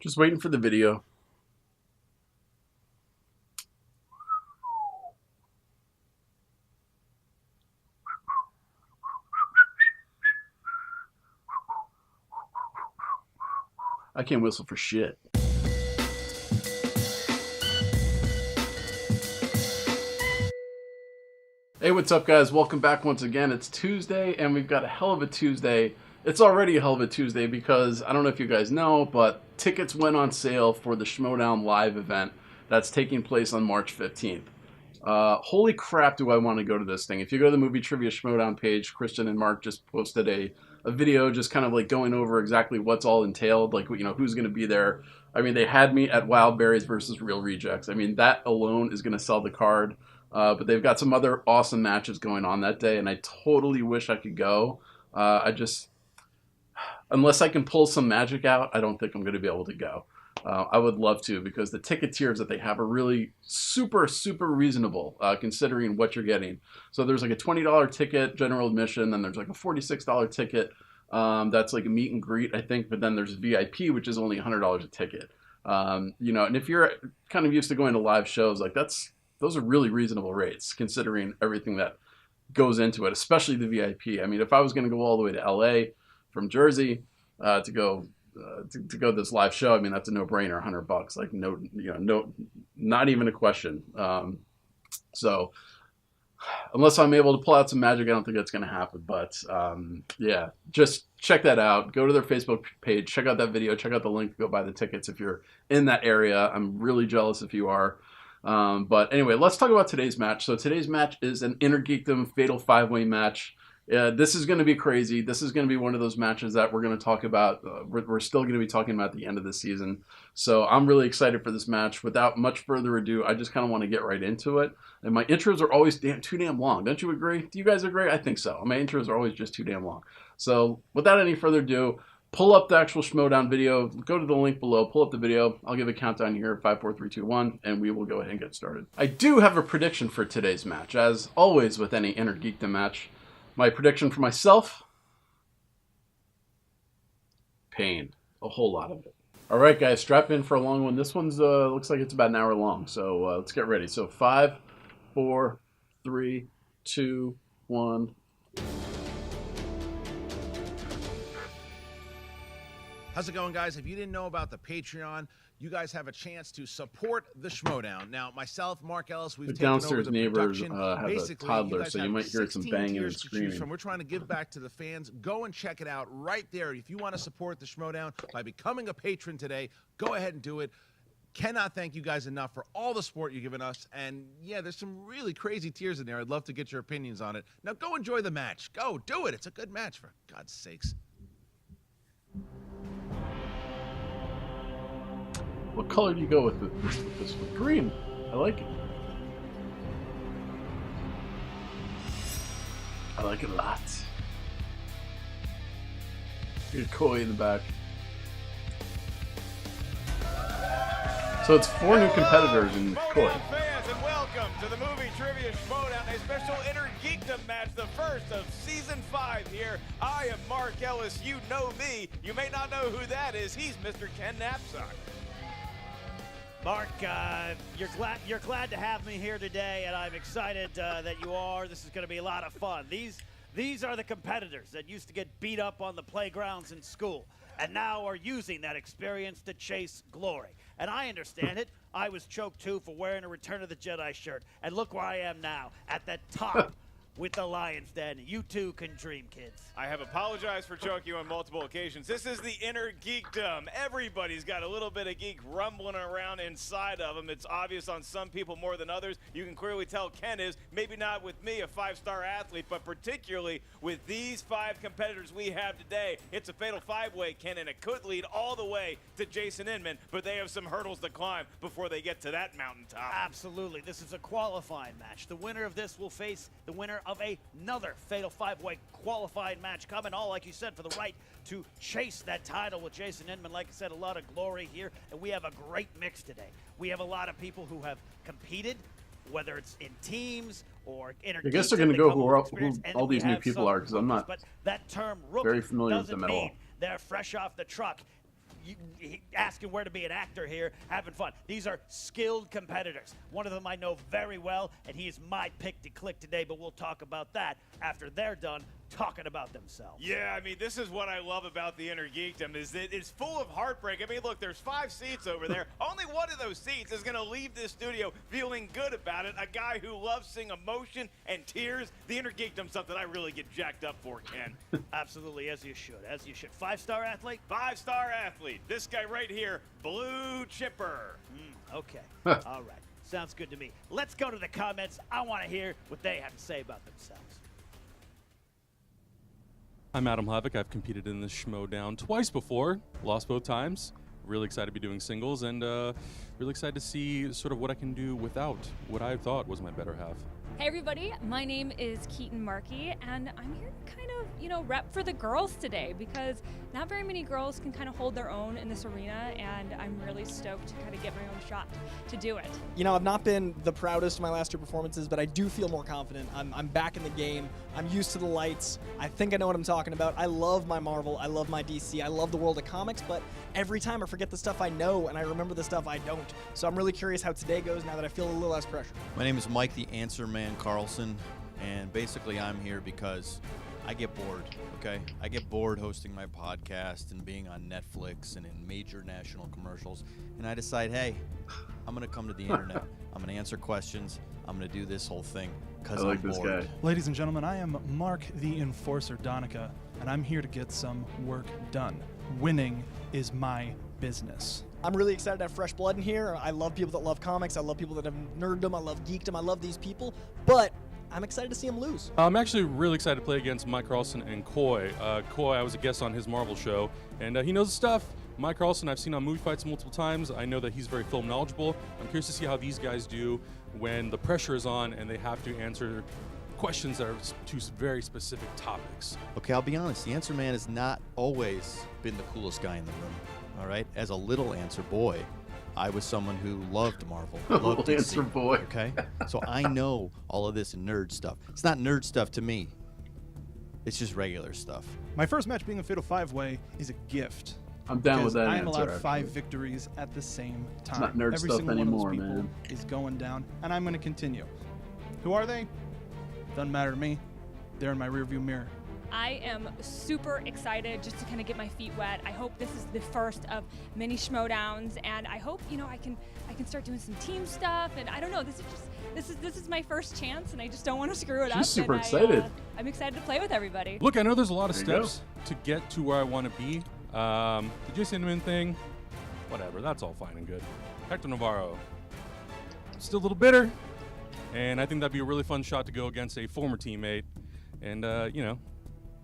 Just waiting for the video. I can't whistle for shit. Hey, what's up, guys? Welcome back once again. It's Tuesday, and we've got a hell of a Tuesday. It's already a hell of a Tuesday because, I don't know if you guys know, but tickets went on sale for the Schmoedown live event that's taking place on March 15th. Holy crap, do I want to go to this thing. If you go to the Movie Trivia Schmoedown page, Christian and Mark just posted a video just kind of like going over exactly what's all entailed, like, you know, who's going to be there. I mean, they had me at Wild Berries versus Real Rejects. I mean, that alone is going to sell the card. But they've got some other awesome matches going on that day, and I totally wish I could go. Unless I can pull some magic out, I don't think I'm going to be able to go. I would love to, because the ticket tiers that they have are really super, super reasonable, considering what you're getting. So there's like a $20 ticket, general admission, then there's like a $46 ticket. That's like a meet and greet, I think, but then there's VIP, which is only $100 a ticket. You know, and if you're kind of used to going to live shows, like those are really reasonable rates, considering everything that goes into it, especially the VIP. I mean, if I was going to go all the way to LA from Jersey to go to this live show, I mean, that's a no-brainer, $100. Like, no, you know, no, not even a question. So unless I'm able to pull out some magic, I don't think that's going to happen. But yeah, just check that out. Go to their Facebook page, check out that video, check out the link to go buy the tickets if you're in that area. I'm really jealous if you are. But anyway, let's talk about today's match. So today's match is an Inner Geekdom Fatal 5-Way match. This is going to be crazy. This is going to be one of those matches that we're going to talk about. We're still going to be talking about at the end of the season. So I'm really excited for this match. Without much further ado, I just kind of want to get right into it. And my intros are always too damn long. Don't you agree? Do you guys agree? I think so. My intros are always just too damn long. So without any further ado, pull up the actual Schmoedown video, go to the link below, pull up the video. I'll give a countdown here, 5, 4, 3, 2, 1, and we will go ahead and get started. I do have a prediction for today's match, as always with any Inner Geekdom match. My prediction for myself, pain. A whole lot of it. All right, guys, strap in for a long one. This one's looks like it's about an hour long, so let's get ready. So 5, 4, 3, 2, 1. How's it going, guys? If you didn't know about the Patreon, you guys have a chance to support the Schmoedown. Now, myself, Mark Ellis, we've taken over Downstairs the neighbors production. have Basically, a toddler, guys so you have might hear some 16 banging and tiers to choose screaming. from. We're trying to give back to the fans. Go and check it out right there. If you want to support the Schmoedown by becoming a patron today, go ahead and do it. Cannot thank you guys enough for all the support you've given us. And yeah, there's some really crazy tiers in there. I'd love to get your opinions on it. Now, go enjoy the match. Go, do it. It's a good match, for God's sakes. What color do you go with this one? Green. I like it. I like it a lot. Good koi in the back. So it's 4 new competitors in koi. Fans, and welcome to the Movie Trivia Schmoedown, a special Inner Geekdom match, the first of Season 5 here. I am Mark Ellis. You know me. You may not know who that is. He's Mr. Ken Knapsack. Mark, you're glad to have me here today, and I'm excited that you are. This is going to be a lot of fun. These are the competitors that used to get beat up on the playgrounds in school, and now are using that experience to chase glory. And I understand it. I was choked too for wearing a Return of the Jedi shirt, and look where I am now, at the top with the Lion's Den. You too can dream, kids. I have apologized for choking you on multiple occasions. This is the Inner Geekdom. Everybody's got a little bit of geek rumbling around inside of them. It's obvious on some people more than others. You can clearly tell Ken is, maybe not with me, a 5-star athlete, but particularly with these 5 competitors we have today. It's a fatal 5-way, Ken, and it could lead all the way to Jason Inman, but they have some hurdles to climb before they get to that mountaintop. Absolutely. This is a qualifying match. The winner of this will face the winner of another fatal 5-way qualified match coming, all like you said, for the right to chase that title with Jason Inman. Like I said, a lot of glory here, and we have a great mix today. We have a lot of people who have competed, whether it's in teams or Inner Geekdom. I guess they're going to go who all these new people are, because I'm not but that term very familiar with doesn't them at all. mean they're fresh off the truck. asking where to be an actor here, having fun. These are skilled competitors. One of them I know very well, and he is my pick to click today, but we'll talk about that after they're done talking about themselves. Yeah, I mean, this is what I love about the Inner Geekdom, is that it's full of heartbreak. I mean, look, there's 5 seats over there. Only one of those seats is going to leave this studio feeling good about it. A guy who loves seeing emotion and tears. The Inner Geekdom's something I really get jacked up for, Ken. Absolutely, as you should, as you should. 5-star athlete? 5-star athlete. This guy right here, blue chipper. Okay, all right. Sounds good to me. Let's go to the comments. I want to hear what they have to say about themselves. I'm Adam Hlavac. I've competed in the Schmoedown twice before, lost both times. Really excited to be doing singles, and really excited to see sort of what I can do without what I thought was my better half. Hey everybody, my name is Keaton Marquis, and I'm here to kind of, rep for the girls today, because not very many girls can kind of hold their own in this arena, and I'm really stoked to kind of get my own shot to do it. I've not been the proudest of my last 2 performances, but I do feel more confident. I'm back in the game. I'm used to the lights. I think I know what I'm talking about. I love my Marvel. I love my DC. I love the world of comics, but every time I forget the stuff I know, and I remember the stuff I don't. So I'm really curious how today goes now that I feel a little less pressure. My name is Mike the Answer Man Carlson, and basically I'm here because I get bored, okay? I get bored hosting my podcast and being on Netflix and in major national commercials, and I decide, hey, I'm going to come to the internet. I'm going to answer questions. I'm going to do this whole thing because I'm bored. Ladies and gentlemen, I am Mark the Enforcer Donica, and I'm here to get some work done. Winning is my business. I'm really excited to have fresh blood in here. I love people that love comics. I love people that have nerddom. I love geekdom. I love these people, but I'm excited to see them lose. I'm actually really excited to play against Mike Carlson and Coy. Coy, I was a guest on his Marvel show, and he knows the stuff. Mike Carlson, I've seen on movie fights multiple times. I know that he's very film knowledgeable. I'm curious to see how these guys do when the pressure is on and they have to answer questions that are to very specific topics. Okay, I'll be honest. The Answer Man has not always been the coolest guy in the room, all right? As a little answer boy, I was someone who loved Marvel, loved DC, answer boy. okay? So I know all of this nerd stuff. It's not nerd stuff to me. It's just regular stuff. My first match being a Fatal 5-Way is a gift. I'm down with that I am answer, allowed 5 actually. victories at the same time. It's not nerd Every stuff single anymore, one of those people man. is going down, and I'm going to continue. Who are they? Doesn't matter to me. They're in my rearview mirror. I am super excited just to kind of get my feet wet. I hope this is the first of many Schmoedowns, and I hope I can start doing some team stuff. And I don't know, this is my first chance, and I just don't want to screw it up. She's super and excited. I'm excited to play with everybody. Look, I know there's a lot of There you steps to get to where I want to be. The Jason Inman thing, whatever, that's all fine and good. Hector Navarro, still a little bitter, and I think that'd be a really fun shot to go against a former teammate and,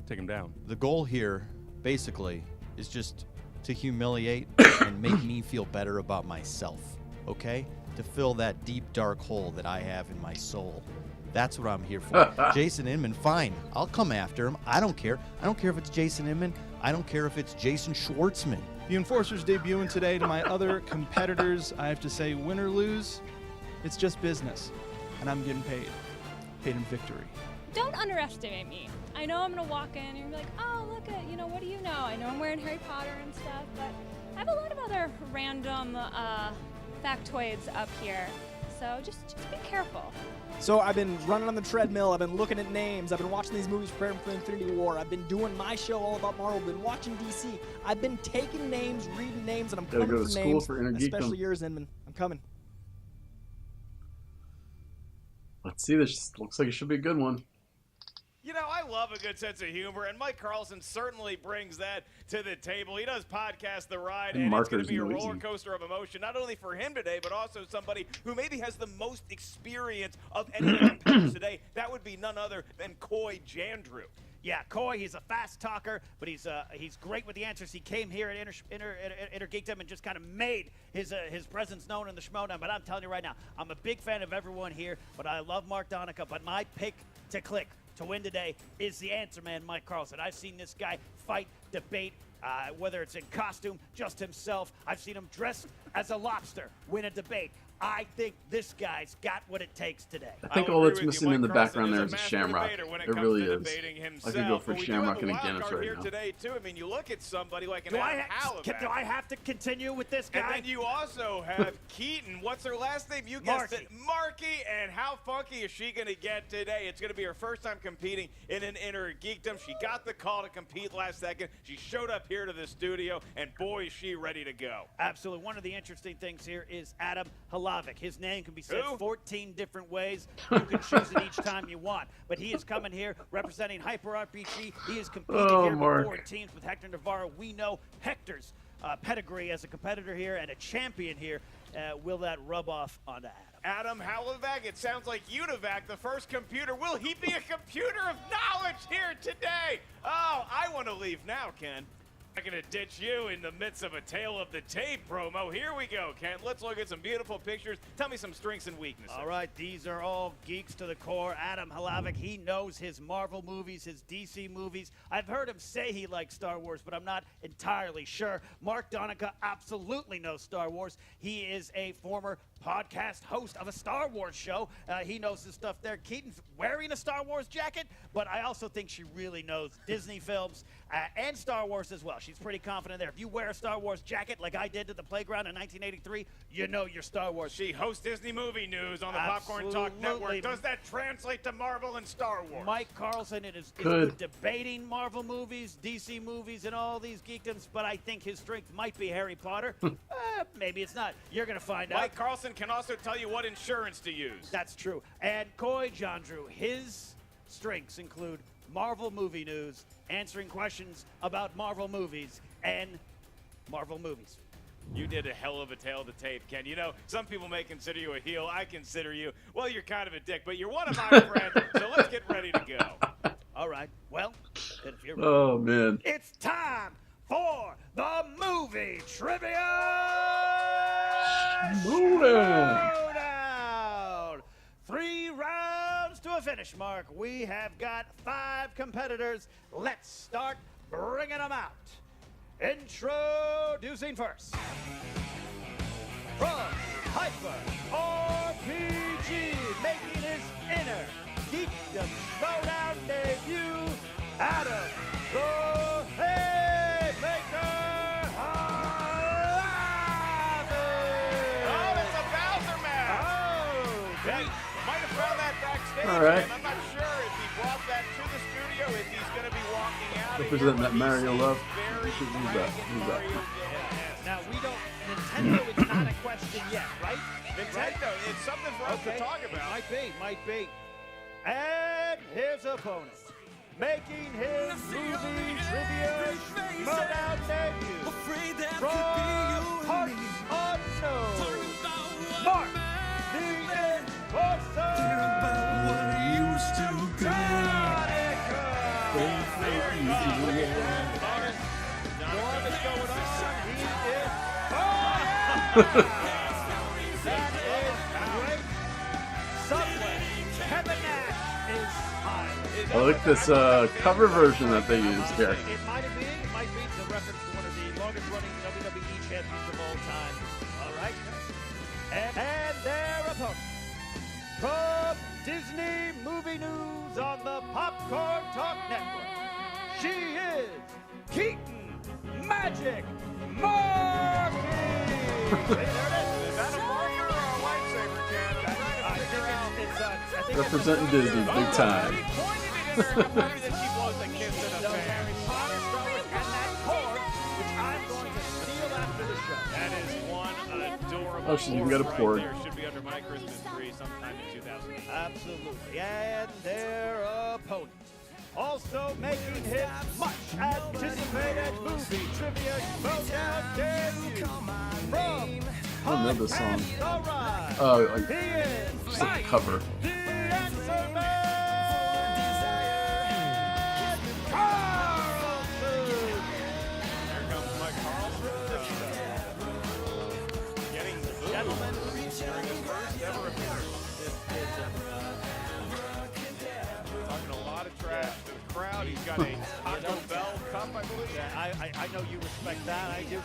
take him down. The goal here, basically, is just to humiliate and make me feel better about myself, okay? To fill that deep, dark hole that I have in my soul. That's what I'm here for. Jason Inman, fine. I'll come after him. I don't care. I don't care if it's Jason Inman. I don't care if it's Jason Schwartzman. The Enforcer's debuting today. To my other competitors, I have to say, win or lose, it's just business, and I'm getting paid. Paid in victory. Don't underestimate me. I know I'm gonna walk in and you're like, oh, look at, what do you know? I know I'm wearing Harry Potter and stuff, but I have a lot of other random factoids up here. So just be careful. So I've been running on the treadmill. I've been looking at names. I've been watching these movies preparing for Infinity War. I've been doing my show all about Marvel. I've been watching DC. I've been taking names, reading names, and I'm Gotta coming go for to school names, for Inner especially Geekdom. yours, Inman. I'm coming. Let's see. This looks like it should be a good one. I love a good sense of humor, and Mike Carlson certainly brings that to the table. He does podcast The Ride, and it's going to be a roller coaster of emotion, not only for him today, but also somebody who maybe has the most experience of any of the competitors today. That would be none other than Coy Jandreau. Yeah, Coy, he's a fast talker, but he's great with the answers. He came here at Inner Geekdom and just kind of made his presence known in the Schmoedown. But I'm telling you right now, I'm a big fan of everyone here, but I love Mark Donica. But my pick to click to win today is the answer man, Mike Carlson. I've seen this guy fight, debate, whether it's in costume, just himself. I've seen him dress as a lobster win a debate. I think this guy's got what it takes today. I think all that's missing in the background there is a Shamrock. It really is. I could go for Shamrock and a Guinness right now. Today too. I mean, you look at somebody like an Do Hlavac. I have to continue with this guy? And then you also have Keaton. What's her last name? You guessed it. Marchi. And how funky is she going to get today? It's going to be her first time competing in an Inner Geekdom. She got the call to compete last second. She showed up here to the studio, and boy, is she ready to go. Absolutely. One of the interesting things here is Adam Hlavac. His name can be said 14 different ways. You can choose it each time you want. But he is coming here representing Hyper RPG. He is competing here before teams with Hector Navarro. We know Hector's pedigree as a competitor here and a champion here. Will that rub off onto Adam? Adam Hlavac, it sounds like Univac, the first computer. Will he be a computer of knowledge here today? Oh, I want to leave now, Ken. I'm going to ditch you in the midst of a Tale of the Tape promo. Here we go, Ken. Let's look at some beautiful pictures. Tell me some strengths and weaknesses. All right, these are all geeks to the core. Adam Hlavac, he knows his Marvel movies, his DC movies. I've heard him say he likes Star Wars, but I'm not entirely sure. Mark Donica absolutely knows Star Wars. He is a former podcast host of a Star Wars show. He knows his stuff there. Keaton's wearing a Star Wars jacket, but I also think she really knows Disney films and Star Wars as well. She's pretty confident there. If you wear a Star Wars jacket like I did to the playground in 1983, you know you're Star Wars. She hosts Disney Movie News on the Popcorn Talk Network. Does that translate to Marvel and Star Wars? Mike Carlson is good debating Marvel movies, DC movies, and all these geekdoms, but I think his strength might be Harry Potter. Maybe it's not. You're going to find out. Mike Carlson can also tell you what insurance to use. That's true. And Jandreau, his strengths include Marvel movie news, answering questions about Marvel movies, and Marvel movies. You did a hell of a Tale of the Tape, Ken. You know, some people may consider you a heel. I consider you, well, you're kind of a dick, but you're one of my friends, so let's get ready to go. All right. Well, if you're ready, oh, man. It's time for the movie trivia Schmoedown. 3 rounds to a finish mark. We have got 5 competitors. Let's start bringing them out. Introducing first, from Hyper RPG, making his Inner Geekdom Schmoedown debut, Adam the Haymaker Hlavac. Oh, it's a Bowser match. Oh, Hey, might have found that backstage. All right. I'm not sure if he brought that to the studio, if he's going to be walking out. Representing that Mario love. Who's that? Now, we don't, Nintendo is not a question yet, right? Nintendo, it's something for us to talk about. Might be. And his opponent, making his movie trivia Schmoedown debut, from Parts Unknown, Mark the Enforcer That is great. Somewhere, Kevin Nash is high. I like this cover version that they used here. It might be the reference to one of the longest running WWE champions of all time. All right. And their opponent, from Disney Movie News on the Popcorn Talk Network, she is Keaton Magic Marquis. There it is. Is that a marker or a lightsaber, Ken? I'm trying to figure out. I think Representing Disney big time. He pointed it at her. Maybe that she blows a kiss in a fan. Harry Potter, Star Wars, and that cord, which I'm going to steal after the show. That is one adorable. Oh, she's even got a port. Right there. Should be under my Christmas tree sometime in 2008. Absolutely. And their opponent, also making his much anticipated movie trivia Schmoedown debut, from I know this song. Alright. Oh, He is just a Mike, cover. the Answer Man Carlson. Here comes Mike Carlson. Getting the gentleman during his first ever appearance. Talking a lot of trash to the crowd. He's got a Taco Bell cup, I believe. Yeah, I know you respect that. I do.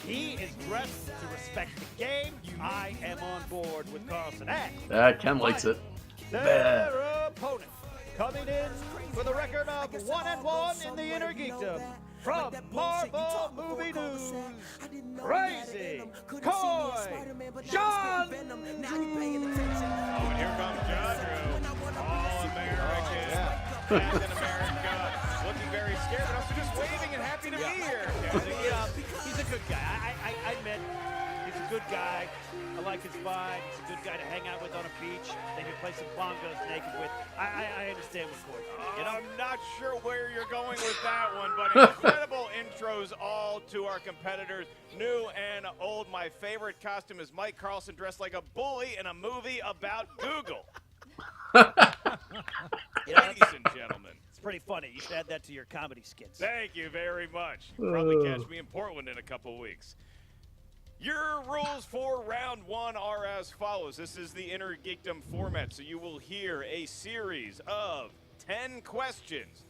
He is dressed to respect the game. I am on board with Carlson. And Ken likes it. their opponent coming in with a record of 1-1 in the Inner Geekdom. From Marvel Movie News, Crazy Coy Jandreau. Oh, and here comes Jandreau. All-American. Captain America. Looking very scared, but also just waving and happy to be here. He's a good guy. I admit, he's a good guy. I like his vibe. He's a good guy to hang out with on a beach. They can play some bongos naked with. I understand what's going on. You know? I'm not sure where you're going with that one, but incredible intros all to our competitors, new and old. My favorite costume is Mike Carlson dressed like a bully in a movie about Google. Ladies and gentlemen. It's pretty funny. You should add that to your comedy skits. Thank you very much. You'll probably catch me in Portland in a couple weeks. Your rules for round one are as follows. This is the Inner Geekdom format, so you will hear a series of 10 questions.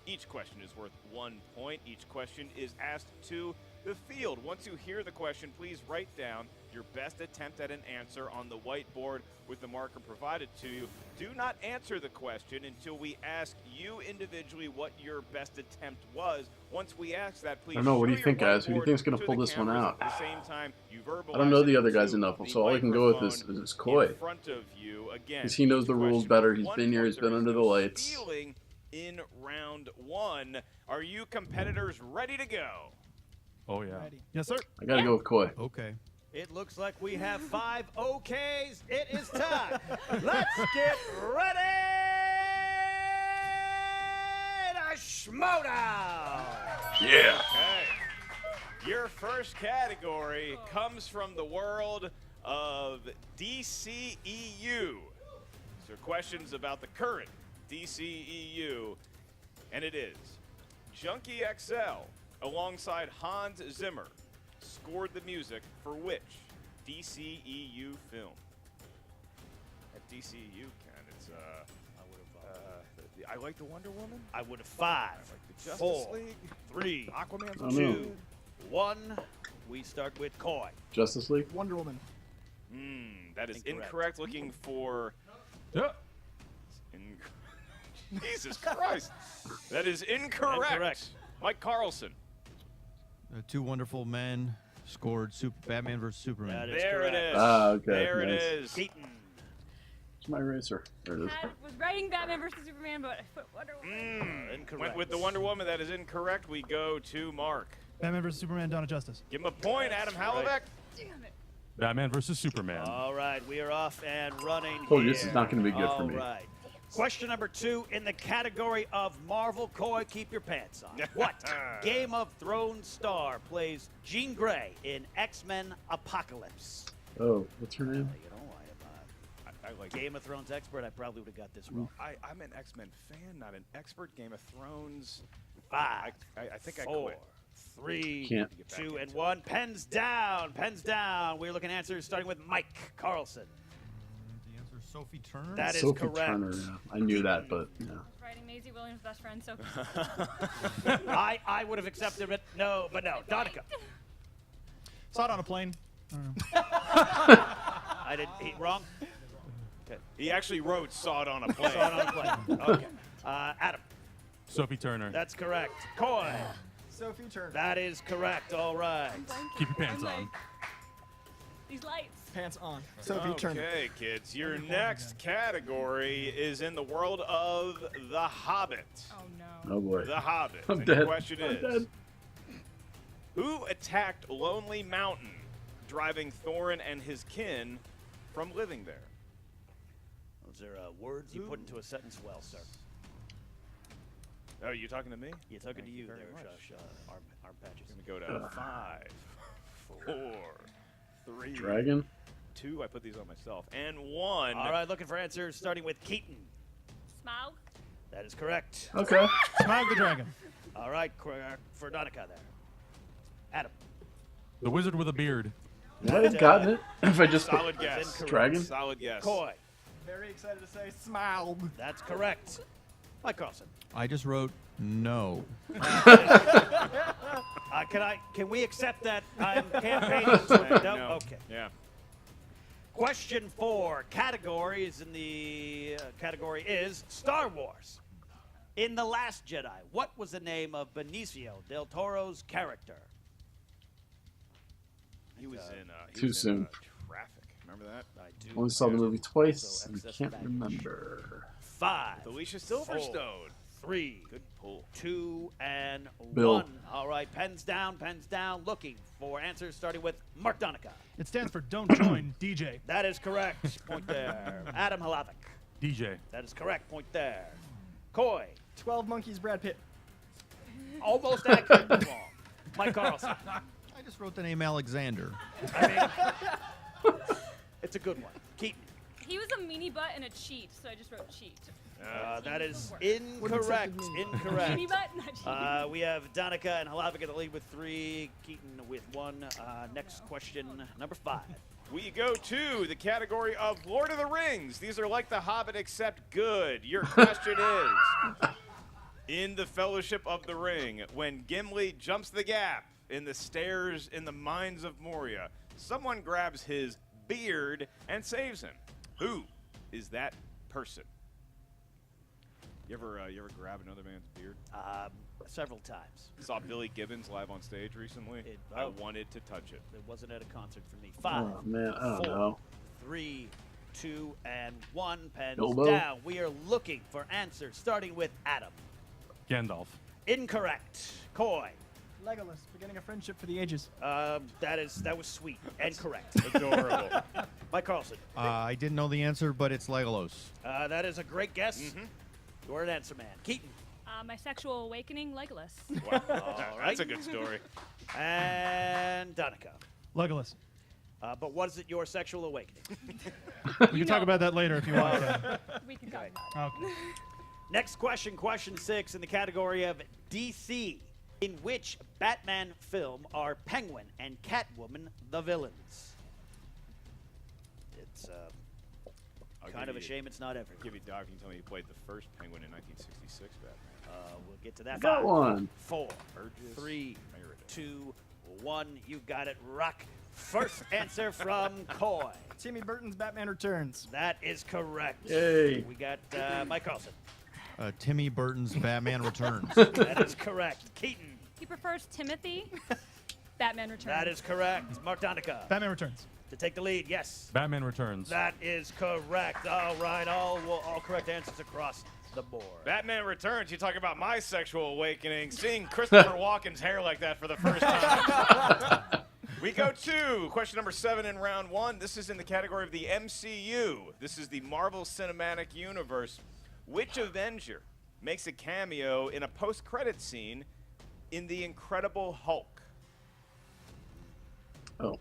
Each question is worth 1 point. Each question is asked to the field. Once you hear the question, please write down your best attempt at an answer on the whiteboard with the marker provided to you. Do not answer the question until we ask you individually what your best attempt was. Once we ask that, please. I don't know. What do show you think, your guys? Who do you whiteboard think's gonna to pull the this one cameras out? At the same time, you I don't know the verbalize other it guys to enough, the so all I can go with microphone is Coy. in front of you. Again, Because he knows each the rules question better. is He's 1 been here. point. He's been There is under the no lights. stealing in round one. Are you competitors ready to go? Oh, yeah. Ready. Yes, sir. I gotta go with Coy. Okay. It looks like we have 5 OKs. It is time. Let's get ready to Schmoedown. Yeah. Okay. Your first category comes from the world of DCEU. These are questions about the current DCEU, and it is Junkie XL alongside Hans Zimmer scored the music for which DCEU film? At DCEU, Ken, it's I like the Wonder Woman. I would have I 5, like the Justice 4, League. 3, Aquaman's I know. 2, 1. We start with Coy. Justice League. Wonder Woman. That is Incorrect. incorrect. Looking for. Yeah. Jesus Christ. That is incorrect. Incorrect. Mike Carlson. Two wonderful men scored Batman vs Superman. That is There it correct. is. Okay, There nice. it is. Keaton. It's my eraser. There it is. I was writing Batman versus Superman, but I put Wonder Woman. Incorrect. Went with the Wonder Woman. That is incorrect. We go to Mark. Batman vs Superman. Dawn of Justice. Give him a point, Adam Hlavac. right. Damn it. Batman versus Superman. All right, we are off and running. Told you this here. is not gonna be good for me. All right. Question number 2 in the category of Marvel. Coy, keep your pants on. What Game of Thrones star plays Jean Grey in X-Men Apocalypse? Oh, what's her name? You know, I like Game of Thrones expert, I probably would have got this wrong. I'm an X-Men fan, not an expert. Game of Thrones. 5, I think I 4, quit. 3, Can't. 2, and 1. Pens down. Pens down. We're looking at answers starting with Mike Carlson. The answer is Sophie Turner. That is Sophie correct. Turner. Yeah. I knew that, but yeah. Writing Maisie Williams' best friend, so I would have accepted it. No, but no. Donica. Saw it on a plane. I don't know. I didn't. Wrong. He actually wrote "Saw It on a Plane." Saw it on a plane. Okay. Adam. Sophie Turner. That's correct. Coy. Sophie Turner. That is correct. All right. Keep your pants on. these lights. Pants on. Sophie Turner. Okay, kids. Your next category is in the world of The Hobbit. Oh no. Oh boy. The Hobbit. I'm And dead. The question I'm is, dead. who attacked Lonely Mountain, driving Thorin and his kin from living there? Those are words you put into a sentence well, sir. Oh, you talking to me? You took it Thank to you very there, much. Josh. Arm patches. Gonna go to 5, 4, 3, Dragon. 2. I put these on myself, and 1. All right, looking for answers starting with Keaton. Smaug. That is correct. Okay. Smaug the Dragon. All right, for Donica there. Adam. The wizard with a beard. Might have gotten it if I just Solid put guess. incorrect. Dragon. Solid guess. Coy. Very excited to say Smaug. That's correct. Mike Carlson. I just wrote no. Can we accept that I'm campaigning? No? Okay. Yeah. Question 4. Categories in the category is Star Wars. In The Last Jedi, what was the name of Benicio del Toro's character? He was in. Too soon. Traffic. Remember that? I do. Only saw the movie twice So and excess can't baggage. remember. 5, Alicia Silverstone. 3, Good pull. 2, and Bill. 1. All right, pens down, pens down. Looking for answers starting with Mark Donica. It stands for Don't Join DJ. That is correct. Point there. Adam Hlavac. DJ. That is correct. Point there. Coy. 12 Monkeys, Brad Pitt. Almost accurate. but wrong. Mike Carlson. I just wrote the name Alexander. I mean, it's a good one. Keaton. He was a meanie butt and a cheat, so I just wrote cheat. That is What incorrect. does it mean? Incorrect. Meanie butt, not cheat. We have Donica and Hlavac in the lead with 3, Keaton with 1. Next question, number 5. We go to the category of Lord of the Rings. These are like The Hobbit except good. Your question is, in the Fellowship of the Ring, when Gimli jumps the gap in the stairs in the Mines of Moria, someone grabs his beard and saves him. Who is that person? You ever grab another man's beard? Several times. Saw Billy Gibbons live on stage recently. I wanted to touch it. It wasn't at a concert for me. 5, Oh, man, I don't 4, know. 3, 2, and 1. Pens Bilbo? down. We are looking for answers, starting with Adam. Gandalf. Incorrect. Coy. Legolas, beginning a friendship for the ages. That was sweet and correct. Adorable. Mike Carlson. I didn't know the answer, but it's Legolas. That is a great guess. You're an answer man. Keaton. My sexual awakening, Legolas. Wow. All right. That's a good story. And Donica. Legolas. But was it your sexual awakening? We can talk about that later if you want. Ken. We can talk about it. Okay. Next question, question 6 in the category of DC. In which Batman film are Penguin and Catwoman the villains? It's kind of a shame it's not everywhere. Give you Doc, you can tell me you played the first Penguin in 1966 Batman. We'll get to that. Got 5, one. 4, Burgess 3, Meredith. 2, 1. You got it. Rock. First answer from Coy. Timmy Burton's Batman Returns. That is correct. Yay. We got Mike Carlson. Timmy Burton's Batman Returns. That is correct. Keaton. He prefers Timothy. Batman Returns. That is correct. Mark Donica. Batman Returns. To take the lead, yes. Batman Returns. That is correct. All right, all correct answers across the board. Batman Returns, you talk about my sexual awakening, seeing Christopher Walken's hair like that for the first time. We go to question number 7 in round 1. This is in the category of the MCU. This is the Marvel Cinematic Universe. Which Avenger makes a cameo in a post-credit scene in The Incredible Hulk? Oh.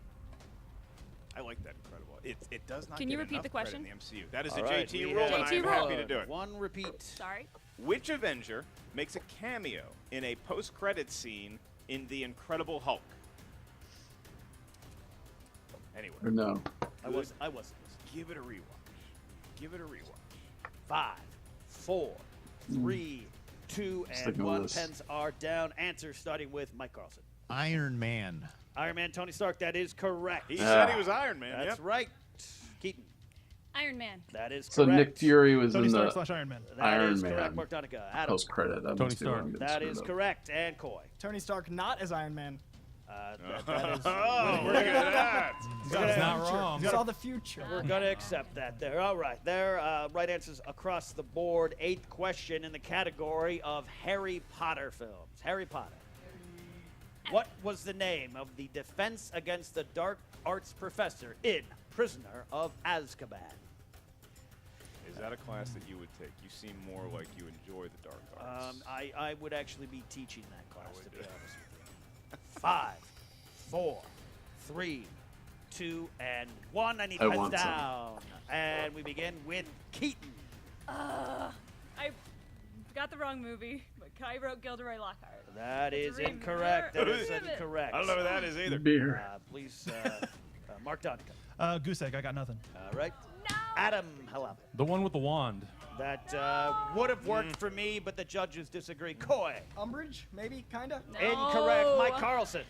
I like that Incredible. It does not Can get you repeat enough the credit question? in the MCU. That is All a right, JT we rule, have, and I am happy to do it. One repeat. Sorry. Which Avenger makes a cameo in a post-credit scene in The Incredible Hulk? Anyway, Or no. I wasn't. give it a rewatch. Give it a rewatch. 5, 4, 3, 2, and Sticking with 1. this. Pens are down. Answer starting with Mike Carlson. Iron Man. Iron Man, Tony Stark. That is correct. He said he was Iron Man. That's Yep. right. Keaton. Iron Man. That is So correct. Nick Fury was Tony in Stark the slash Iron Man. That Iron is Man. correct. Mark Donica. Adam. post credit. Tony Stark. That is correct. And Coy. Tony Stark not as Iron Man. That is. Oh, look at that. That's not wrong. Saw the future. We're going to accept that there. All right. There, right answers across the board. 8th question in the category of Harry Potter films. Harry Potter. What was the name of the defense against the dark arts professor in Prisoner of Azkaban? Is that a class that you would take? You seem more like you enjoy the dark arts. I would actually be teaching that class, to be honest with you. 5, 4, 3, 2, and 1. I need I heads want some. down. And we begin with Keaton. I got the wrong movie, but I wrote Gilderoy Lockhart. That is Remember incorrect. That is it. incorrect. I don't know who that is either. Beer. Please, Mark Donica. Goose egg. I got nothing. All right. No. Adam Hlavac. The one with the wand. That would have worked for me, but the judges disagree. Coy. Umbridge, maybe, kinda. Incorrect. Mike Carlson.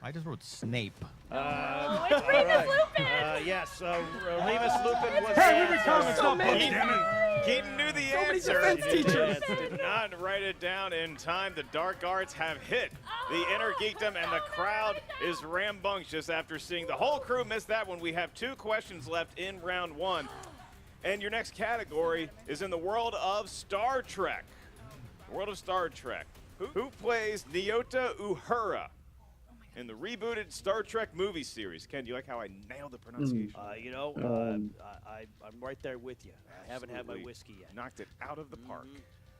I just wrote Snape. Oh, it's Remus Lupin. Yes, Remus Lupin was Hey, the we comments, answer. not Keaton knew the many answer. defense teachers. Did not write it down in time. The dark arts have hit the Inner Geekdom, and the crowd is rambunctious after seeing the whole crew miss that one. We have 2 questions left in round 1. And your next category is in the world of Star Trek. The world of Star Trek. Who plays Nyota Uhura in the rebooted Star Trek movie series? Ken, do you like how I nailed the pronunciation? I'm right there with you. I haven't had my Absolutely whiskey yet. Knocked it out of the park.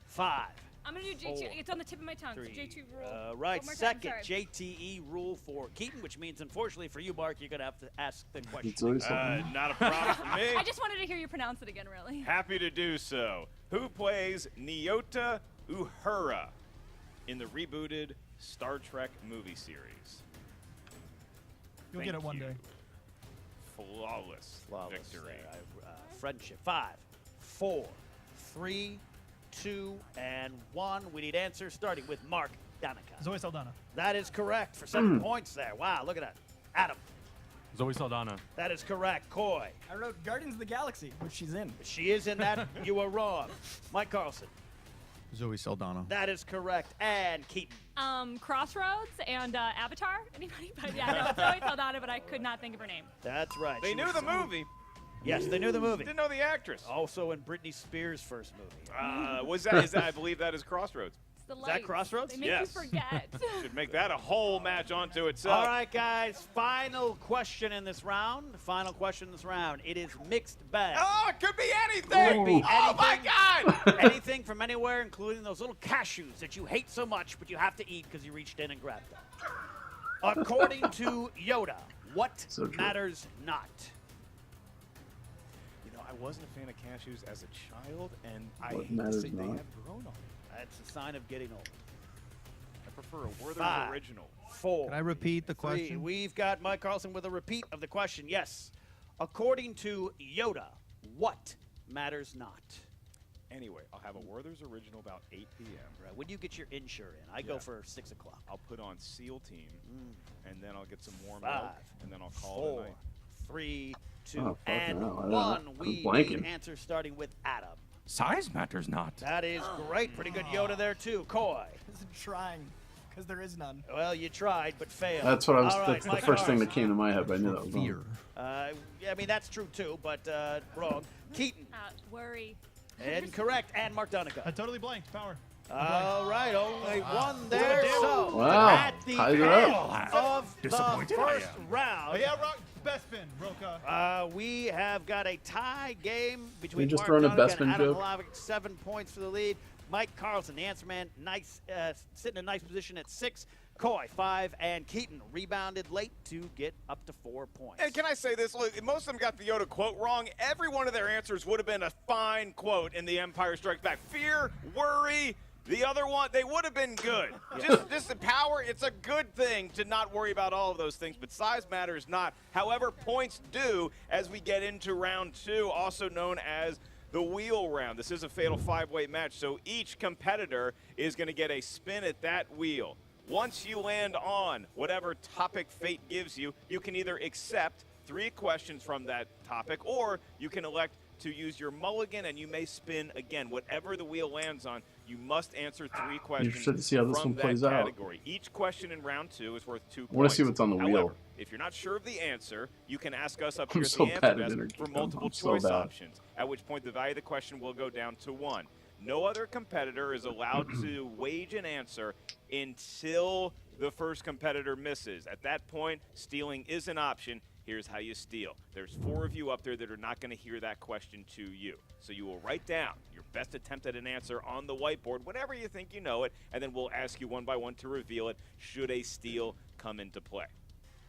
5. I'm going to do J2. It's on the tip of my tongue. So 3. J2 rule. Right, One more time, second sorry. JTE rule for Keaton, which means, unfortunately for you, Mark, you're going to have to ask the It's question. always something. Not a problem for me. I just wanted to hear you pronounce it again, really. Happy to do so. Who plays Nyota Uhura in the rebooted Star Trek movie series? You'll Thank get it one you. day. Flawless victory. Friendship. 5, 4, 3, 2, and 1. We need answers starting with Mark Donica. Zoe Saldana. That is correct for 7 points there. Wow, look at that. Adam. Zoe Saldana. That is correct. Coy. I wrote Guardians of the Galaxy, which she's in. She is in that. You were wrong. Mike Carlson. Zoe Saldana. That is correct. And Keaton. Crossroads and Avatar. Anybody? But yeah, no, it's Zoe Saldana, but I could not think of her name. That's right. They She knew was- the movie. Yes, they knew the movie. Didn't know the actress. Also in Britney Spears' first movie. Is that? I believe that is Crossroads. It's the that lights. Crossroads? They make Yes. you forget. Should make that a whole match onto itself. All right, guys. Final question in this round. Final question in this round. It is mixed bag. Oh, it could be anything. Could be Oh my anything. God! Anything from anywhere, including those little cashews that you hate so much, but you have to eat because you reached in and grabbed them. According to Yoda, what So true. matters not? You know, I wasn't a fan of cashews as a child, and I What hate to matters say they not? have grown on me. That's a sign of getting old. I prefer a Werther's 5, original. 4. Can I repeat the 3. question? We've got Mike Carlson with a repeat of the question. Yes. According to Yoda, what matters not? Anyway, I'll have a Werther's original about 8 p.m. Right. When do you get your insure in? I go Yeah. for 6 o'clock. I'll put on SEAL Team, and then I'll get some warm 5, milk, and then I'll call it a 4, night. 3, 2, Oh, fucking and hell. I don't 1. know. I'm We blanking. need answers starting with Adam. Size matters not. That is great. Pretty good Yoda there, too. Coy. Isn't trying, because there is none. Well, you tried, but failed. That's what I was. All right, That's the Mike first thing that Carlson. came to my head, but I knew that was Fear. wrong. I mean, that's true, too, but wrong. Keaton. Worry. Incorrect. And Mark Donica. I totally blanked. Power. All right, only one there. So, Wow. at the Ties it end up. of the Disappointed I first am. round, Oh, yeah, Bespin, Roca. we have got a tie game between just Mark throw in a Donica and Bespin Adam joke? Hlavac, 7 points for the lead. Mike Carlson, the answer man, nice, sitting in a nice position at 6. Coy, 5, and Keaton rebounded late to get up to 4 points. And can I say this? Look, most of them got the Yoda quote wrong. Every one of their answers would have been a fine quote in The Empire Strikes Back. Fear, worry, the other one, they would have been good. Just the power, it's a good thing to not worry about all of those things, but size matters not. However, points do as we get into round 2, also known as the wheel round. This is a fatal 5-way match, so each competitor is going to get a spin at that wheel. Once you land on whatever topic fate gives you, you can either accept 3 questions from that topic, or you can elect to use your mulligan and you may spin again. Whatever the wheel lands on, you must answer 3 questions Interested to see how this from one that plays out. category. Each question in round 2 is worth 2 points. I want to see what's on the wheel. However, if you're not sure of the answer, you can ask us up I'm here at so the bad answer at desk Inner for Geekdom. multiple I'm so choice bad. options, at which point the value of the question will go down to 1. No other competitor is allowed to wage an answer until the first competitor misses. At that point, stealing is an option. Here's how you steal. There's 4 of you up there that are not going to hear that question to you. So you will write down your best attempt at an answer on the whiteboard, whenever you think you know it, and then we'll ask you one by one to reveal it should a steal come into play.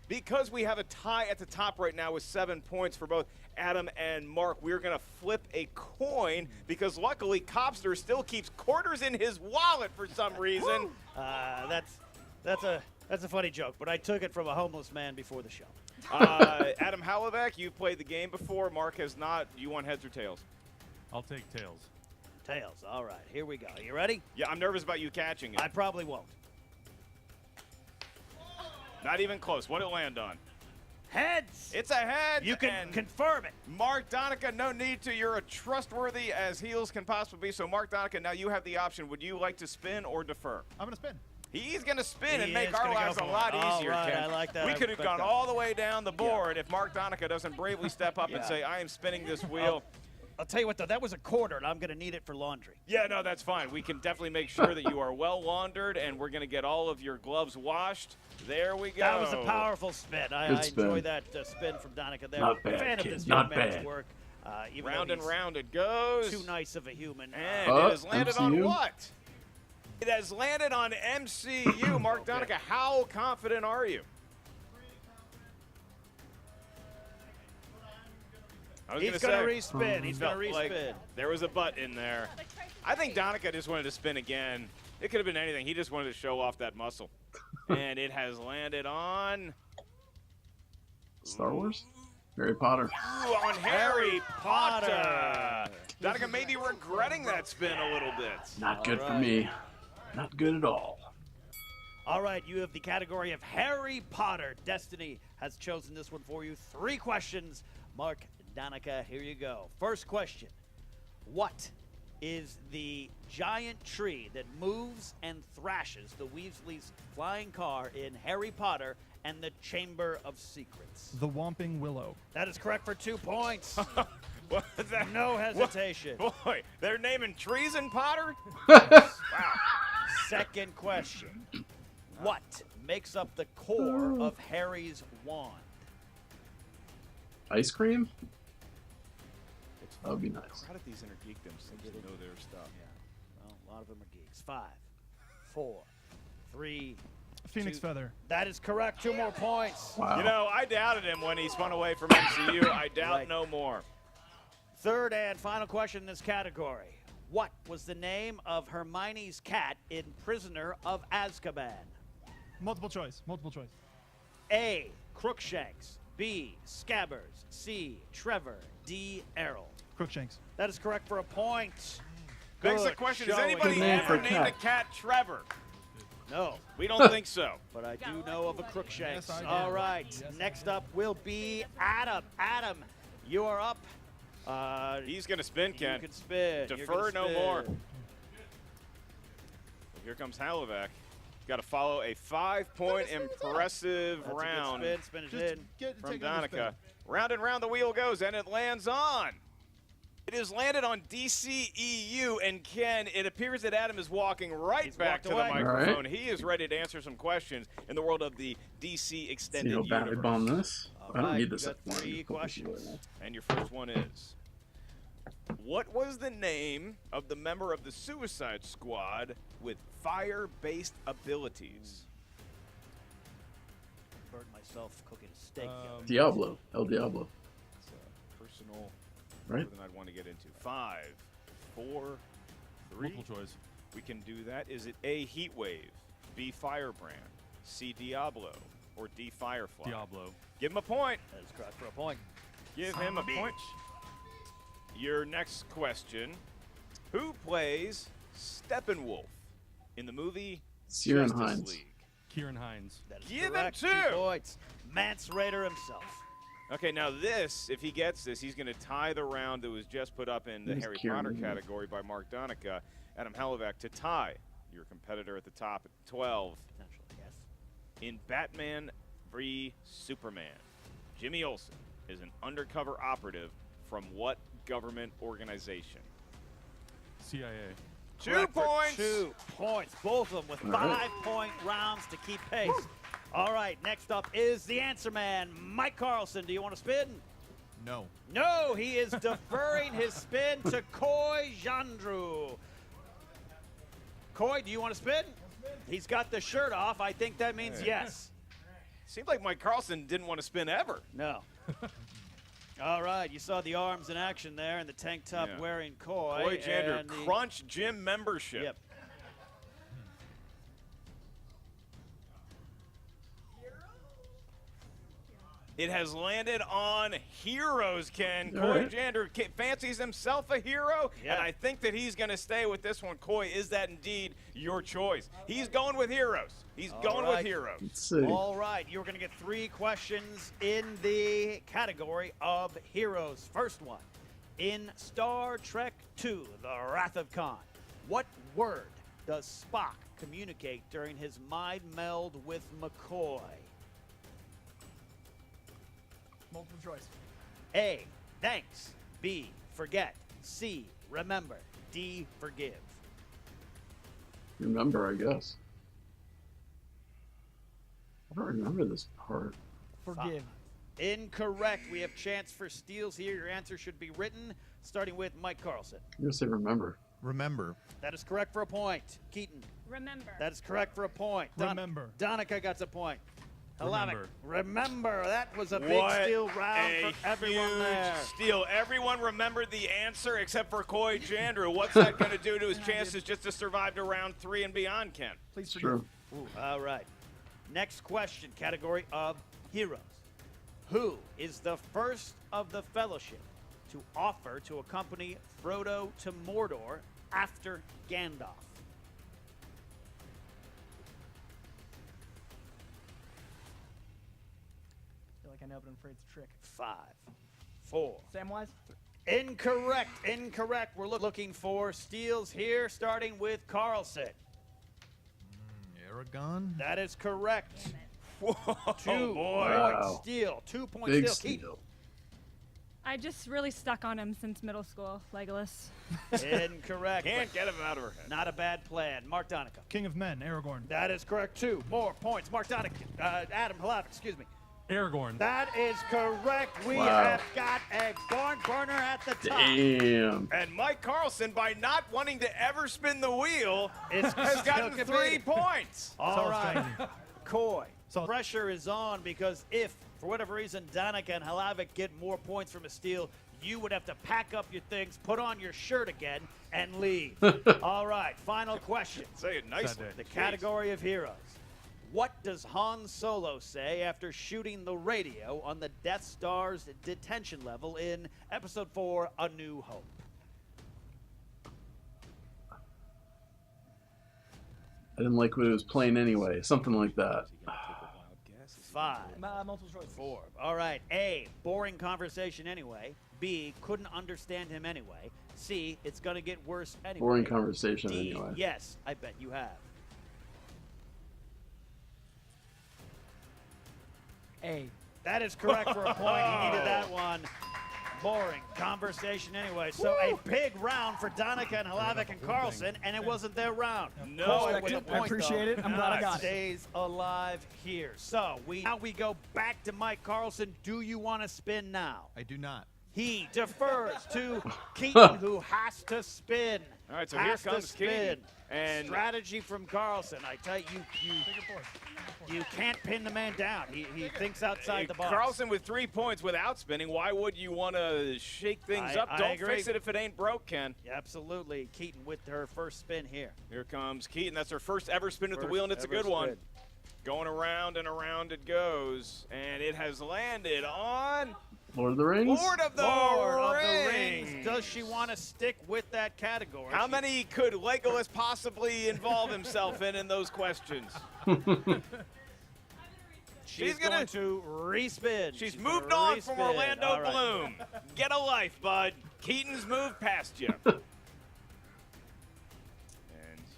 Because we have a tie at the top right now with 7 points for both Adam and Mark, we're going to flip a coin because luckily Copster still keeps quarters in his wallet for some reason. That's a funny joke, but I took it from a homeless man before the show. Adam Hlavac, you've played the game before. Mark has not. Do you want heads or tails? I'll take tails. Tails. All right, here we go. You ready? Yeah, I'm nervous about you catching it. I probably won't. Not even close. What did it land on? Heads. It's a head. You can and confirm it. Mark Donica, no need to. You're as trustworthy as heels can possibly be. So, Mark Donica, now you have the option. Would you like to spin or defer? I'm going to spin. He's going to spin He and make is our gonna go lives a for it. lot All easier, right, Ken. I like that. We I could have respect gone that. all the way down the board if Mark Donica doesn't bravely step up and Yeah. say, I am spinning this wheel. I'll tell you what, though, that was a quarter, and I'm going to need it for laundry. Yeah, no, that's fine. We can definitely make sure that you are well laundered, and we're going to get all of your gloves washed. There we go. That was a powerful spin. I Good spin. enjoy that spin from Donica there. Not bad, Fan of kid, this not young man's bad. work. Even Round though and he's round it goes. too nice of a human. And Oh, it has landed on MCU? what? It has landed on MCU. Mark Donica, how confident are you? I was He's gonna going to say, respin. He's going felt to like respin. there was a butt in there. I think Donica just wanted to spin again. It could have been anything. He just wanted to show off that muscle. And it has landed on Star Wars? Harry Potter. Ooh, on Harry Potter. Donica may be regretting that spin a little bit. Not good for right. me. Not good at all. All right, you have the category of Harry Potter. Destiny has chosen this one for you. 3 questions. Mark Donica, here you go. First question. What is the giant tree that moves and thrashes the Weasley's flying car in Harry Potter and the Chamber of Secrets? The Whomping Willow. That is correct for 2 points. What is that? No hesitation. Boy, they're naming trees in Potter? Second question. What makes up the core of Harry's wand? Ice cream? That would be nice. How did these Inner Geekdoms seem to know their stuff? Well, a lot of them are geeks. 5, 4, 3. Phoenix 2. Feather. That is correct. 2 more points. Wow. You know, I doubted him when he spun away from MCU. I doubt Right. no more. Third and final question in this category. What was the name of Hermione's cat in Prisoner of Azkaban? Multiple choice. Multiple choice. A. Crookshanks. B. Scabbers. C. Trevor. D. Errol. Crookshanks. That is correct for a point. Begs the Good question, has showing. anybody Good name for ever a named a cat. cat Trevor? No, We don't think so. but I do know of a Crookshanks. Yes, I do. All right, Yes, I next up will be Adam. Adam, you are up. He's going to spin, You Ken. can spin. You're Defer gonna no more. spin. Here comes Hlavac. Got to follow a 5-point impressive That's round a good spin. Spin it in. from Donica. Round and round the wheel goes, and it lands on. It has landed on DCEU, and Ken, it appears that Adam is walking right He's back walked to the away. microphone. He is ready to answer some questions in the world of the DC See Extended how bad I Universe. bomb this? All I don't right, need you this got at one. 3 questions. And your first one is, what was the name of the member of the Suicide Squad with fire-based abilities? Burned myself cooking a steak. the other day. Diablo. El Diablo. It's a personal Right? more than I'd want to get into. 5, 4, 3. Multiple choice. We can do that. Is it A, Heatwave, B, Firebrand, C, Diablo, or D, Firefly? Diablo. Give him a point. That is correct for a point. Give him a point. Your next question. Who plays Steppenwolf in the movie Ciaran Justice Hinds. League? Kieran Hines. That is Give him correct. 2. 2 points. Mance Raider himself. Okay, now this, if he gets this, he's going to tie the round that was just put up in the Who's Harry Kieran Potter Hinds? category by Mark Donica, Adam Hlavac, to tie your competitor at the top at 12. Potentially, yes. In Batman v Superman, Jimmy Olsen is an undercover operative from what government organization? CIA. 2 Correct for points. 2 points. Both of them with All right. 5-point rounds to keep pace. All right, next up is the answer man, Mike Carlson. Do you want to spin? No. No, he is deferring his spin to Coy Jandreau. Coy, do you want to spin? He's got the shirt off. I think that means yes. Seemed like Mike Carlson didn't want to spin ever. No. All right, you saw the arms in action there and the tank top Yeah. wearing Coy. Boy, Jandreau, and the- Crunch Gym membership. Yep. It has landed on heroes, Ken. All Coy right. Jandreau fancies himself a hero, Yeah. and I think that he's going to stay with this one. Coy, is that indeed your choice? He's going with heroes. He's going with right. heroes. Let's see. All right, you're going to get 3 questions in the category of heroes. First one, in Star Trek II, The Wrath of Khan, what word does Spock communicate during his mind meld with McCoy? Multiple choice. A, thanks. B, forget. C, remember. D, forgive. Remember, I guess. I don't remember this part. Forgive. Incorrect. We have chance for steals here. Your answer should be written, starting with Mike Carlson. I'm gonna say remember. Remember. That is correct for a point. Keaton. Remember. That is correct for a point. Remember. Donica got a point. Hlavac. Remember. Remember. That was a big What steal round a for everyone huge there. steal. Everyone remembered the answer except for Coy Jandreau. What's that going to do to his chances just to survive to round 3 and beyond, Ken? Please It's forgive. true. All right. Next question, category of heroes. Who is the first of the Fellowship to offer to accompany Frodo to Mordor after Gandalf? I feel like I know, but I'm afraid it's a trick. 5, 4. Samwise? Incorrect. Incorrect. We're looking for steals here, starting with Carlson. Aragon? That is correct. Whoa, 2 boy. Wow. point steal. 2 point Big steal. steal. I just really stuck on him since middle school, Legolas. Keaton. Incorrect. Can't get him out of her head. Not a bad plan. Mark Donica. King of Men, Aragorn. That is correct. 2 more points. Mark Donica. Adam Hlavac, excuse me. Aragorn. That is correct. We Wow. have got a barn burner at the top. Damn. And Mike Carlson, by not wanting to ever spin the wheel, It's has still gotten 3 competing. points. All right. Coy. So- Pressure is on because if, for whatever reason, Donica and Hlavac get more points from a steal, you would have to pack up your things, put on your shirt again, and leave. All right. Final question. Say it nicely. The category of heroes. What does Han Solo say after shooting the radio on the Death Star's detention level in Episode 4, A New Hope? I didn't like what it was playing anyway. Something like that. 5, Multiple choice. 4. All right. A, boring conversation anyway. B, couldn't understand him anyway. C, it's going to get worse anyway. Boring conversation D, anyway. yes, I bet you have. A. That is correct for a point. He needed that one. Boring conversation anyway. So a big round for Donica and Hlavac and Carlson, and it wasn't their round. No. Coy with a I point, appreciate though, it. I'm glad I got it. stays alive here. So now we go back to Mike Carlson. Do you want to spin now? I do not. He defers to Keaton, who has to spin. All right, so here Has to comes spin. Keaton. And Strategy from Carlson. I tell you, you can't pin the man down. He thinks outside the box. Carlson with 3 points without spinning. Why would you want to shake things up? I Don't agree. fix it if it ain't broke, Ken. Absolutely. Keaton with her first spin here. Here comes Keaton. That's her first ever spin at the First wheel, and it's a ever good one. spin. Going around and around it goes. And it has landed on Lord of the Rings? Lord of the Lord of the Rings. Rings. Does she want to stick with that category? How many could Legolas possibly involve himself in those questions? She's gonna- going to respin. She's gonna moved on from respin. Orlando All right. Bloom. Get a life, bud. Keaton's moved past you. And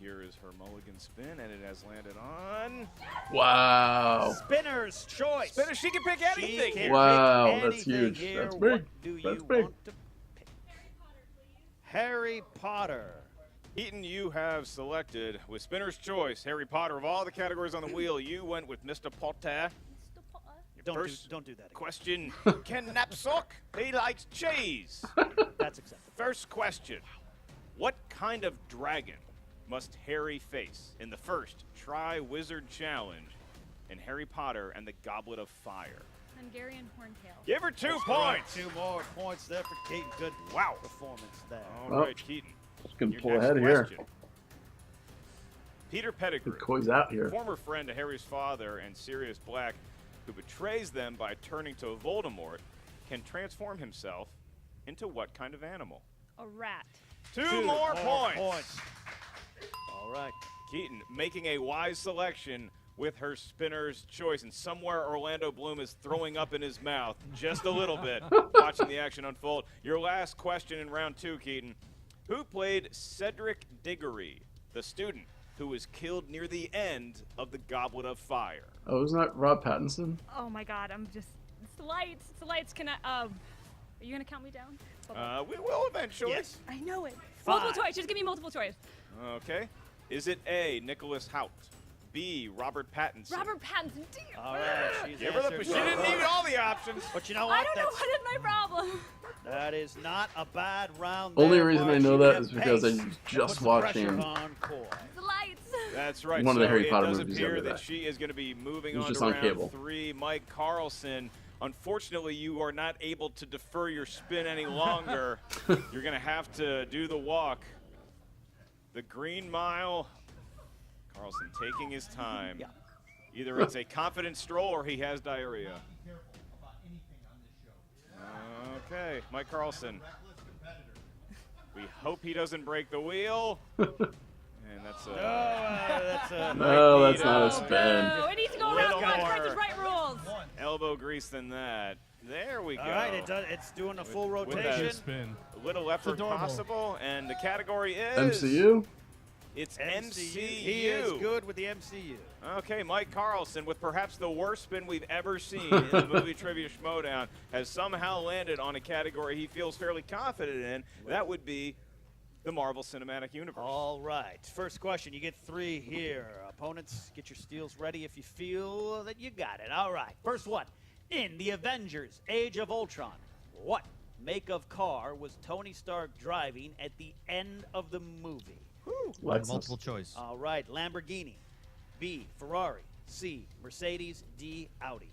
here is her mulligan spin, and it has landed on. Wow. Spinner's choice. Spinner, she can pick She anything can here. Wow, pick that's anything huge. here. That's What big. do That's you big. want to pick? Harry Potter. Keaton, you have selected with Spinner's choice, Harry Potter. Of all the categories on the wheel, you went with Mr. Potter. Don't First do that again. question, Ken Knapsack, he likes cheese. That's acceptable. First question, what kind of dragon must Harry face in the first Tri-Wizard Challenge in Harry Potter and the Goblet of Fire? Hungarian horntail. Give her 2 points. 2 more points there for Keaton. Good Wow. performance there. All right, Keaton. Just gonna Your pull next ahead here. question. Peter Pettigrew, Coy's out here. former friend of Harry's father and Sirius Black, who betrays them by turning to Voldemort, can transform himself into what kind of animal? A rat. Two more points. All right. Keaton making a wise selection with her spinner's choice, and somewhere Orlando Bloom is throwing up in his mouth just a little bit, watching the action unfold. Your last question in round 2, Keaton. Who played Cedric Diggory, the student who was killed near the end of the Goblet of Fire? Oh, isn't that Rob Pattinson? Oh my God, it's the lights. It's the lights. Are you gonna count me down? We will eventually. Yes. I know it. 5. Multiple choice. Just give me multiple choice. Okay. Is it A, Nicholas Hoult, B, Robert Pattinson? Robert Pattinson. All right. She's Give her the. answered She didn't both. need all the options. But you know what? I don't know what is my problem. That is not a bad round. Only there, reason I Marchi. know that With is because I pace. just Puts the watched pressure him. on Coy. The lights. That's right. One of the so Harry it Potter does movies appear over that that. she is going to be moving It was on just to on round cable. 3. Mike Carlson, unfortunately, you are not able to defer your spin any longer. You're going to have to do the walk. The Green Mile. Carlson taking his time. Yeah. Either it's a confident stroll or he has diarrhea. Okay, Mike Carlson. We hope he doesn't break the wheel. And that's a No, that's not a Oh, spin. no. It needs to go Little around one. more. Price is Right rules. elbow grease than that. There we go. All right, it's doing a full with that rotation. Spin. A little effort adorable. possible, and the category is MCU? It's MCU. MCU. He is good with the MCU. Okay, Mike Carlson, with perhaps the worst spin we've ever seen in the movie Trivia Schmoedown, has somehow landed on a category he feels fairly confident in. That would be the Marvel Cinematic Universe. All right. First question. You get 3 here. Opponents, get your steals ready if you feel that you got it. All right. First one. In the Avengers Age of Ultron, what make of car was Tony Stark driving at the end of the movie? Lexus. Multiple choice. All right. Lamborghini. B. Ferrari. C. Mercedes. D. Audi.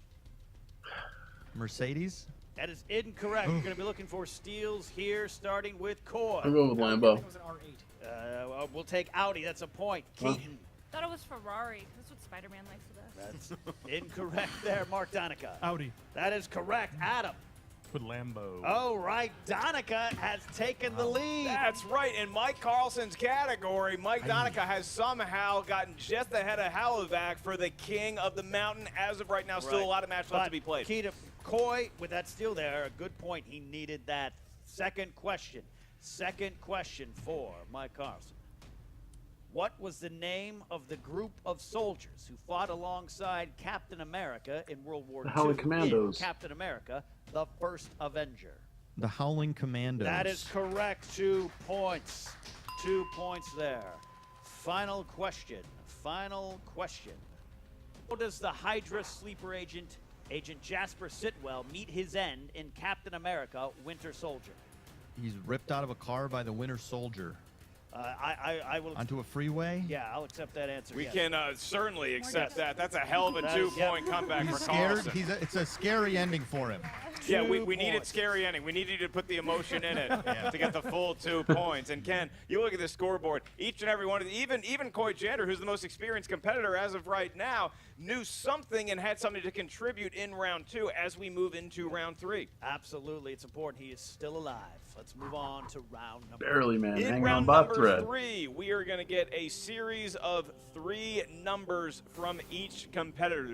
Mercedes? That is incorrect. You're going to be looking for steals here, starting with Coy. I'm going with Lambo. It was an R8. Well, we'll take Audi. That's a point. Keaton. Thought it was Ferrari. That's what Spider-Man likes the best. That's incorrect there, Mark Donica. Audi. That is correct. Adam. Put Lambo. Oh, right. Donica has taken the lead. That's right. In Mike Carlson's category, Mike Donica has somehow gotten just ahead of Hlavac for the King of the Mountain. As of right now, still Right. a lot of match left to be played. Keaton, Coy, with that steal there, a good point. He needed that. Second question. Second question for Mike Carlson. What was the name of the group of soldiers who fought alongside Captain America in World War II? The Howling Commandos. In Captain America, the first Avenger. The Howling Commandos. That is correct. 2 points. 2 points there. Final question. Final question. How does the Hydra sleeper agent, Agent Jasper Sitwell, meet his end in Captain America Winter Soldier? He's ripped out of a car by the Winter Soldier. I will. Onto a freeway? Yeah, I'll accept that answer. We yes. can certainly accept that. That's a hell of a That is- 2-point comeback He's for scared. Carlson. It's a scary ending for him. Yeah, we 2 needed points. scary ending. We needed to put the emotion in it to get the full 2 points. And Ken, you look at the scoreboard. Each and every one of the, even Coy Jandreau, who's the most experienced competitor as of right now, knew something and had something to contribute in round 2 as we move into round 3. Absolutely, it's important. He is still alive. Let's move on to round number. Barely, man. In Hanging on round by a number thread. 3, we are going to get a series of 3 numbers from each competitor.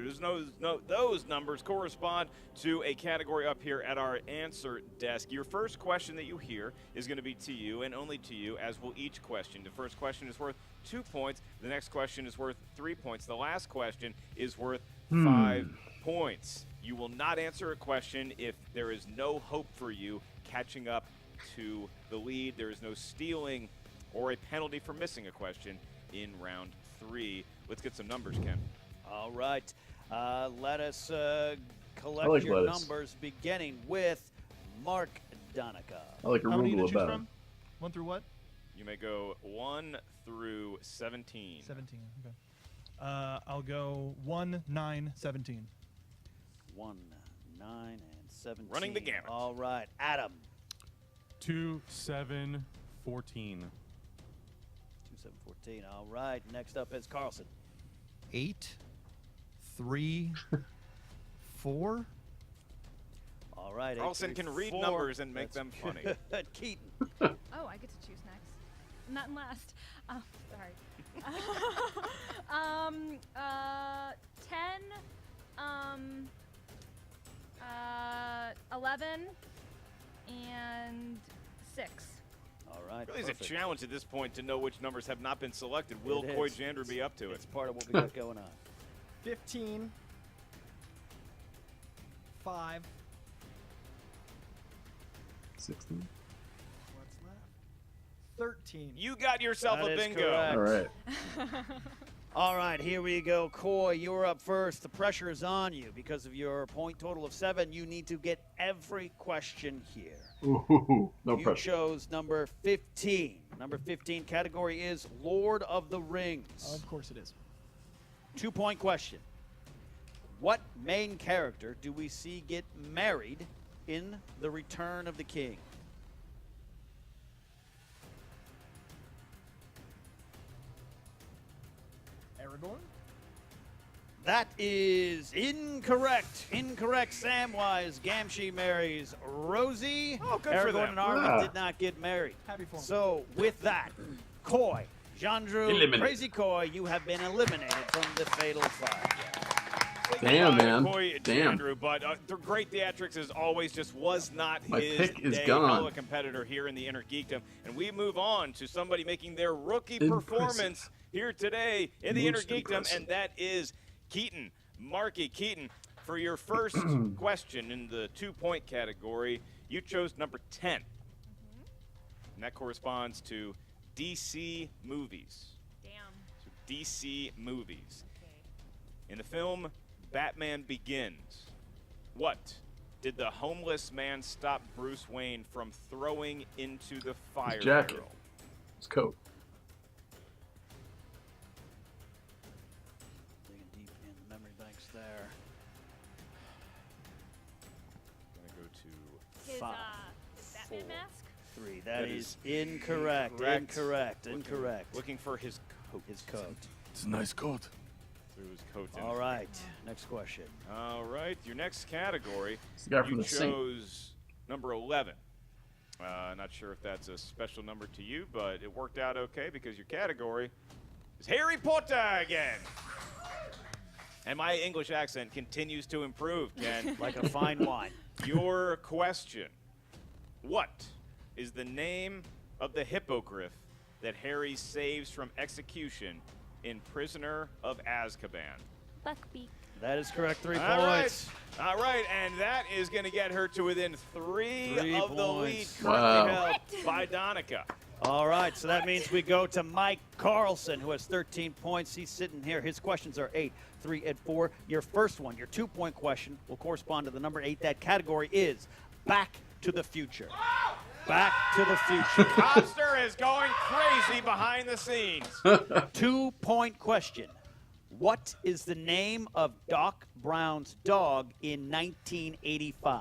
Those numbers correspond to a category up here at our answer desk. Your first question that you hear is going to be to you and only to you, as will each question. The first question is worth 2 points. The next question is worth 3 points. The last question is worth 5 points. You will not answer a question if there is no hope for you catching up to the lead. There is no stealing or a penalty for missing a question in round 3. Let's get some numbers, Ken. All right. Let us collect I like your lettuce. numbers, beginning with Mark Donica. I like How many to arugula choose better. from? 1 through what? You may go 1 through 17. 17. Okay. I'll go 1, 9, 17. 1, 9, and 17. Running the gamut. All right. Adam. 2, 7, 14. 2, 7, 14. All right. Next up is Carlson. 8, 3, 4. All right. Carlson can read 834. numbers and make them funny. Keaton. Oh, I get to choose next. Not in last. Oh, sorry. 10, 11, and 6. All right. Really is a perfect. challenge at this point to know which numbers have not been selected. Will It Coy is. Jandreau be up to it? It's part of what we got going on. 15, 5. 16. What's left? 13. You got yourself That a is bingo. correct. All right. All right, here we go. Coy, you're up first. The pressure is on you because of your point total of 7. You need to get every question here. Ooh, no You pressure. chose number 15. Number 15 category is Lord of the Rings. Of course it is. 2-point question. What main character do we see get married in The Return of the King? Aragorn? That is incorrect. Incorrect, Samwise Gamgee marries Rosie. Oh, good for Aragorn them. and Arwen Ah. did not get married. Happy for him. So, with that, Coy, Jandreau, Eliminated. Crazy Coy, you have been eliminated from the Fatal 5. Damn, man. Coy Damn. Jandreau, but the great theatrics as always just was not My his pick is day. gone. Fellow competitor here in the Inner Geekdom, and we move on to somebody making their rookie Impressive. performance here today in the Inner Most Geekdom, impressive. and that is Keaton Marquis. Keaton, for your first question in the 2-point category, you chose number 10, and that corresponds to DC movies. Damn. So DC movies. Okay. In the film Batman Begins, what did the homeless man stop Bruce Wayne from throwing into the fire jacket. barrel? His coat. Digging deep in the memory banks there. I'm going to go to His, 5, his Batman 4, mask? 3. That That is is incorrect. incorrect. Incorrect. looking for his coat. His coat. It's a nice coat. Threw his coat in. All right. Next question. All right. Your next category, It's the guy from you the Saint. chose number 11. Not sure if that's a special number to you, but it worked out okay because your category is Harry Potter again. And my English accent continues to improve, Ken. Like a fine wine. Your question: what is the name of the hippogriff that Harry saves from execution in Prisoner of Azkaban? Buckbeak. That is correct. 3 All right. points. All right, and that is going to get her to within 3 3 of the lead points. currently Wow. held by Donica. All right, so that means we go to Mike Carlson, who has 13 points. He's sitting here. His questions are 8, 3, and 4. Your first one, your 2-point question, will correspond to the number 8. That category is Back to the Future. Back to the Future. Cobster is going crazy behind the scenes. 2-point question. What is the name of Doc Brown's dog in 1985?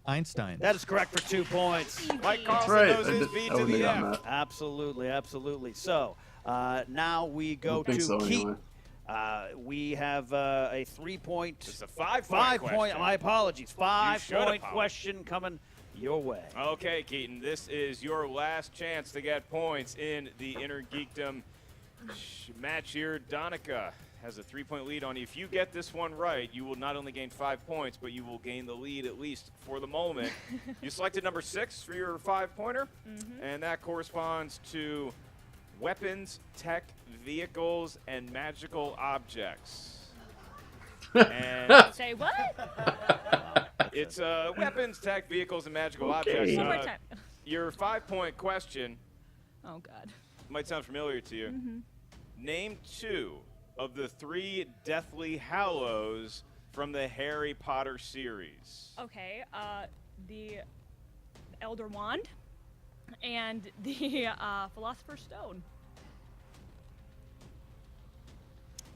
Einstein. That is correct for 2 points. Mike Carlson right. knows I his did- B I to wouldn't the have gotten F. that. Absolutely, absolutely. So now we go don't think to so, Keaton. anyway. We have a 3-point, It's a 5-point 5-point. question. My apologies. should 5-point apologize. question coming your way. Okay, Keaton, this is your last chance to get points in the Inner Geekdom match here. Donica has a 3-point lead on you. If you get this one right, you will not only gain 5 points, but you will gain the lead at least for the moment. You selected number 6 for your 5-pointer, and that corresponds to weapons, tech, vehicles, and magical objects. And Say what? it's weapons, tech, vehicles, and magical Okay. objects. One more time. Your 5-point question Oh, God. might sound familiar to you. Name 2 of the 3 Deathly Hallows from the Harry Potter series. Okay, the Elder Wand and the Philosopher's Stone.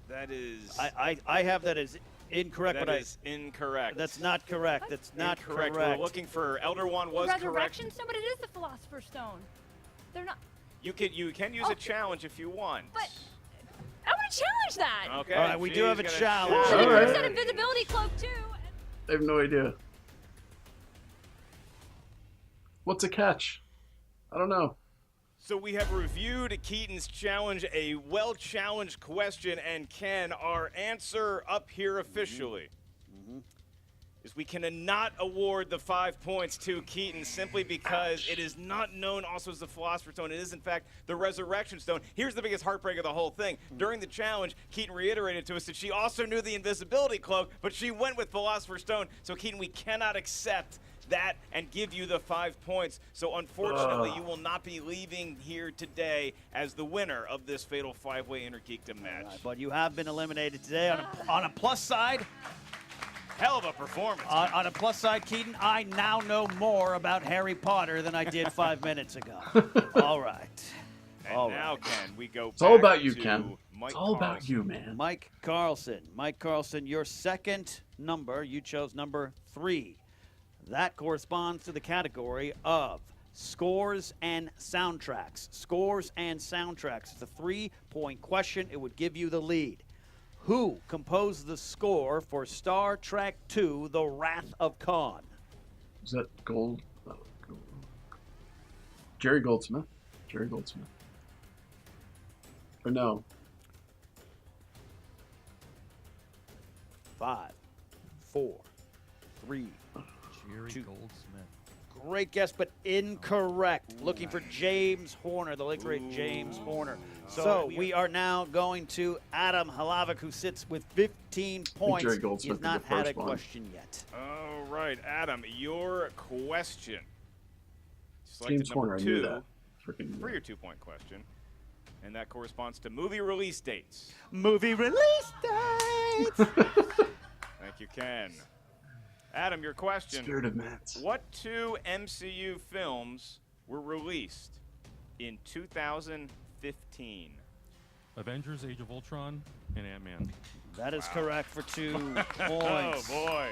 That is I have that as incorrect, that but is incorrect. that's not correct. That's not incorrect. correct. We're looking for Elder Wand was correct. Resurrection Stone, but it is the Philosopher's Stone. They're not. You can use a challenge if you want. But I want to challenge that. Okay. All right, we do have a she's gonna challenge. All You right. said invisibility cloak too. I have no idea. What's a catch? I don't know. So we have reviewed Keaton's challenge, a well-challenged question, and Ken, our answer up here officially is we cannot award the 5 points to Keaton simply because it is not known also as the Philosopher's Stone. It is, in fact, the Resurrection Stone. Here's the biggest heartbreak of the whole thing. During the challenge, Keaton reiterated to us that she also knew the Invisibility Cloak, but she went with Philosopher's Stone. So, Keaton, we cannot accept that and give you the 5 points. So, unfortunately, you will not be leaving here today as the winner of this fatal 5-way Inner Geekdom match. Right, but you have been eliminated today. On a plus side, Hell of a performance. on a plus side, Keaton, I now know more about Harry Potter than I did 5 minutes ago. All right. And all now, right. Ken, we go It's all back about you, to Ken. Mike It's all about Carlson. you, man. Mike Carlson. Mike Carlson, your second number, you chose number 3. That corresponds to the category of scores and soundtracks. Scores and soundtracks. It's a 3-point question. It would give you the lead. Who composed the score for Star Trek II, The Wrath of Khan? Is that Gold? Oh, Gold. Jerry Goldsmith. Jerry Goldsmith. Or no? 5, 4, 3. Jerry Two. Goldsmith. Great guess, but incorrect. Looking for James Horner, the late great James Horner. So we are now going to Adam Hlavac, who sits with 15 points. Jerry He Goldsmith has not is the had a first one. question yet. All right, Adam, your question. James Selected Horner, number I knew 2 that. Freaking for your 2-point question. And that corresponds to movie release dates. Movie release dates. Thank you, Ken. Adam, your question. Spirit of Mats. What 2 MCU films were released in 2015? Avengers: Age of Ultron and Ant-Man. That is correct for 2 Oh, points. boy.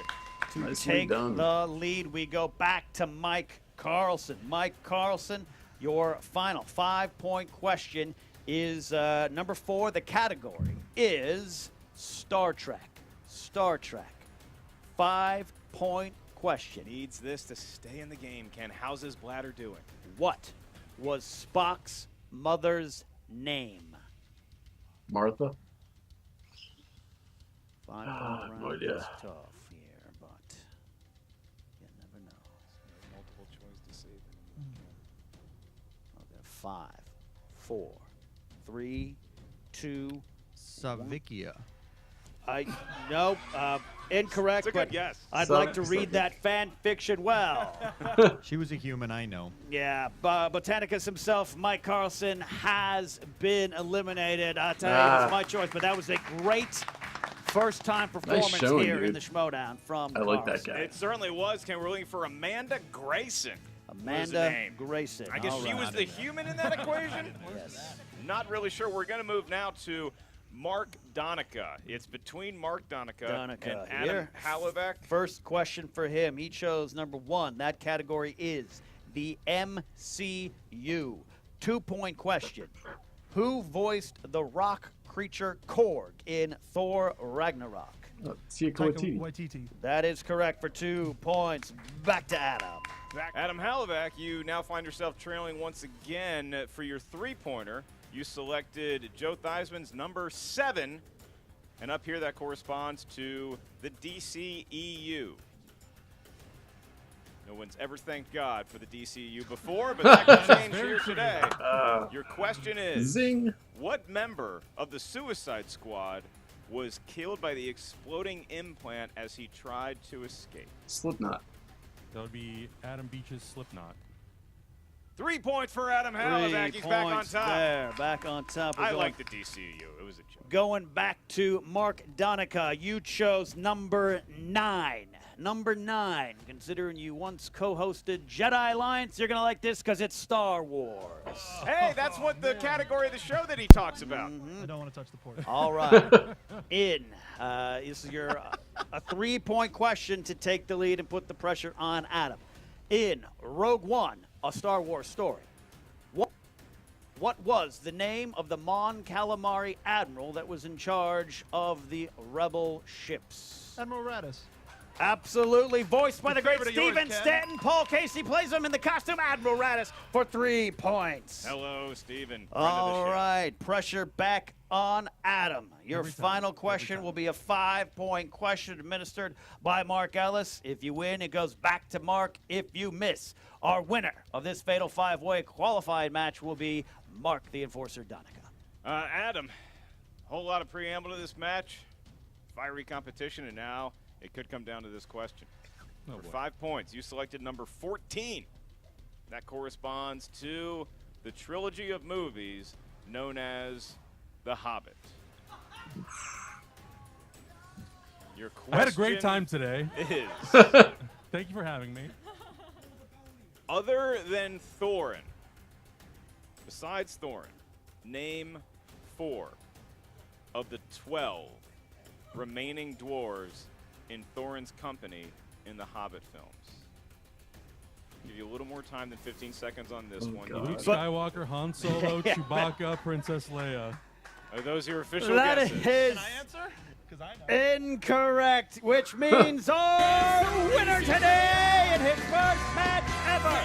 To Nicely take done. the lead, we go back to Mike Carlson. Mike Carlson, your final 5-point question is number 4. The category is Star Trek. Star Trek. 5-point question. Needs this to stay in the game, Ken. How's his bladder doing? What was Spock's mother's name? Martha. 5-point no round idea. is tough here, but you never know. Multiple choice to save Okay, 5, 4, 3, 2. Savikia. No, incorrect. It's a good but guess. I'd Some- like to read that fan fiction well. She was a human, I know. Yeah, Botanicus himself, Mike Carlson, has been eliminated. I'll tell you, Ah. it's my choice, but that was a great first-time performance showing, here in dude. the Schmoedown from I like that Carlson. guy. It certainly was, Ken. We're looking for Amanda Grayson. was the Amanda name. Grayson. I guess All she right. was the human in that equation? Yes. Not really sure. We're going to move now to Mark Donica. It's between Mark Donica, Donica and Adam here. Hlavac. First question for him. He chose number 1. That category is the MCU. 2-point question. Who voiced the rock creature Korg in Thor Ragnarok? Tia Taika Waititi. Waititi. That is correct for 2 points. Back to Adam. Adam Hlavac, you now find yourself trailing once again for your 3-pointer. You selected Joe Theismann's number 7, and up here that corresponds to the DCEU. No one's ever thanked God for the DCEU before, but that can change here today. Your question is, Zing. what member of the Suicide Squad was killed by the exploding implant as he tried to escape? Slipknot. That would be Adam Beach's Slipknot. 3 points for Adam 3 Hlavac. He's back on points top. there. Back on top. We're I going- like the DCEU. It was a joke. Going back to Mark Donica, you chose number 9. Number 9. Considering you once co-hosted Jedi Alliance, you're going to like this because it's Star Wars. Hey, that's what the category of the show that he talks about. I don't want to touch the port. All right. This is your a 3-point question to take the lead and put the pressure on Adam. In Rogue One, a Star Wars story, What was the name of the Mon Calamari admiral that was in charge of the rebel ships? Admiral Radis. Absolutely, voiced by the great favorite of yours, Steven Ken. Stanton. Paul Casey plays him in the costume Admiral Radis for 3 points. Hello, Steven. All right, pressure back on Adam. Your final question will be a 5-point question administered by Mark Ellis. If you win, it goes back to Mark. If you miss, our winner of this Fatal 5-Way qualified match will be Mark the Enforcer Donica. Adam, whole lot of preamble to this match. Fiery competition, and now it could come down to this question. For 5 points, you selected number 14. That corresponds to the trilogy of movies known as The Hobbit. Your question I had a great time today. is, Thank you for having me. other than Thorin, besides Thorin, name 4 of the 12 remaining dwarves in Thorin's company in the Hobbit films. Give you a little more time than 15 seconds on this one. God. Luke Skywalker, Han Solo, Chewbacca, Princess Leia. Are those your official That guesses? is Answer? Because I know. incorrect, which means our winner today in his first match ever,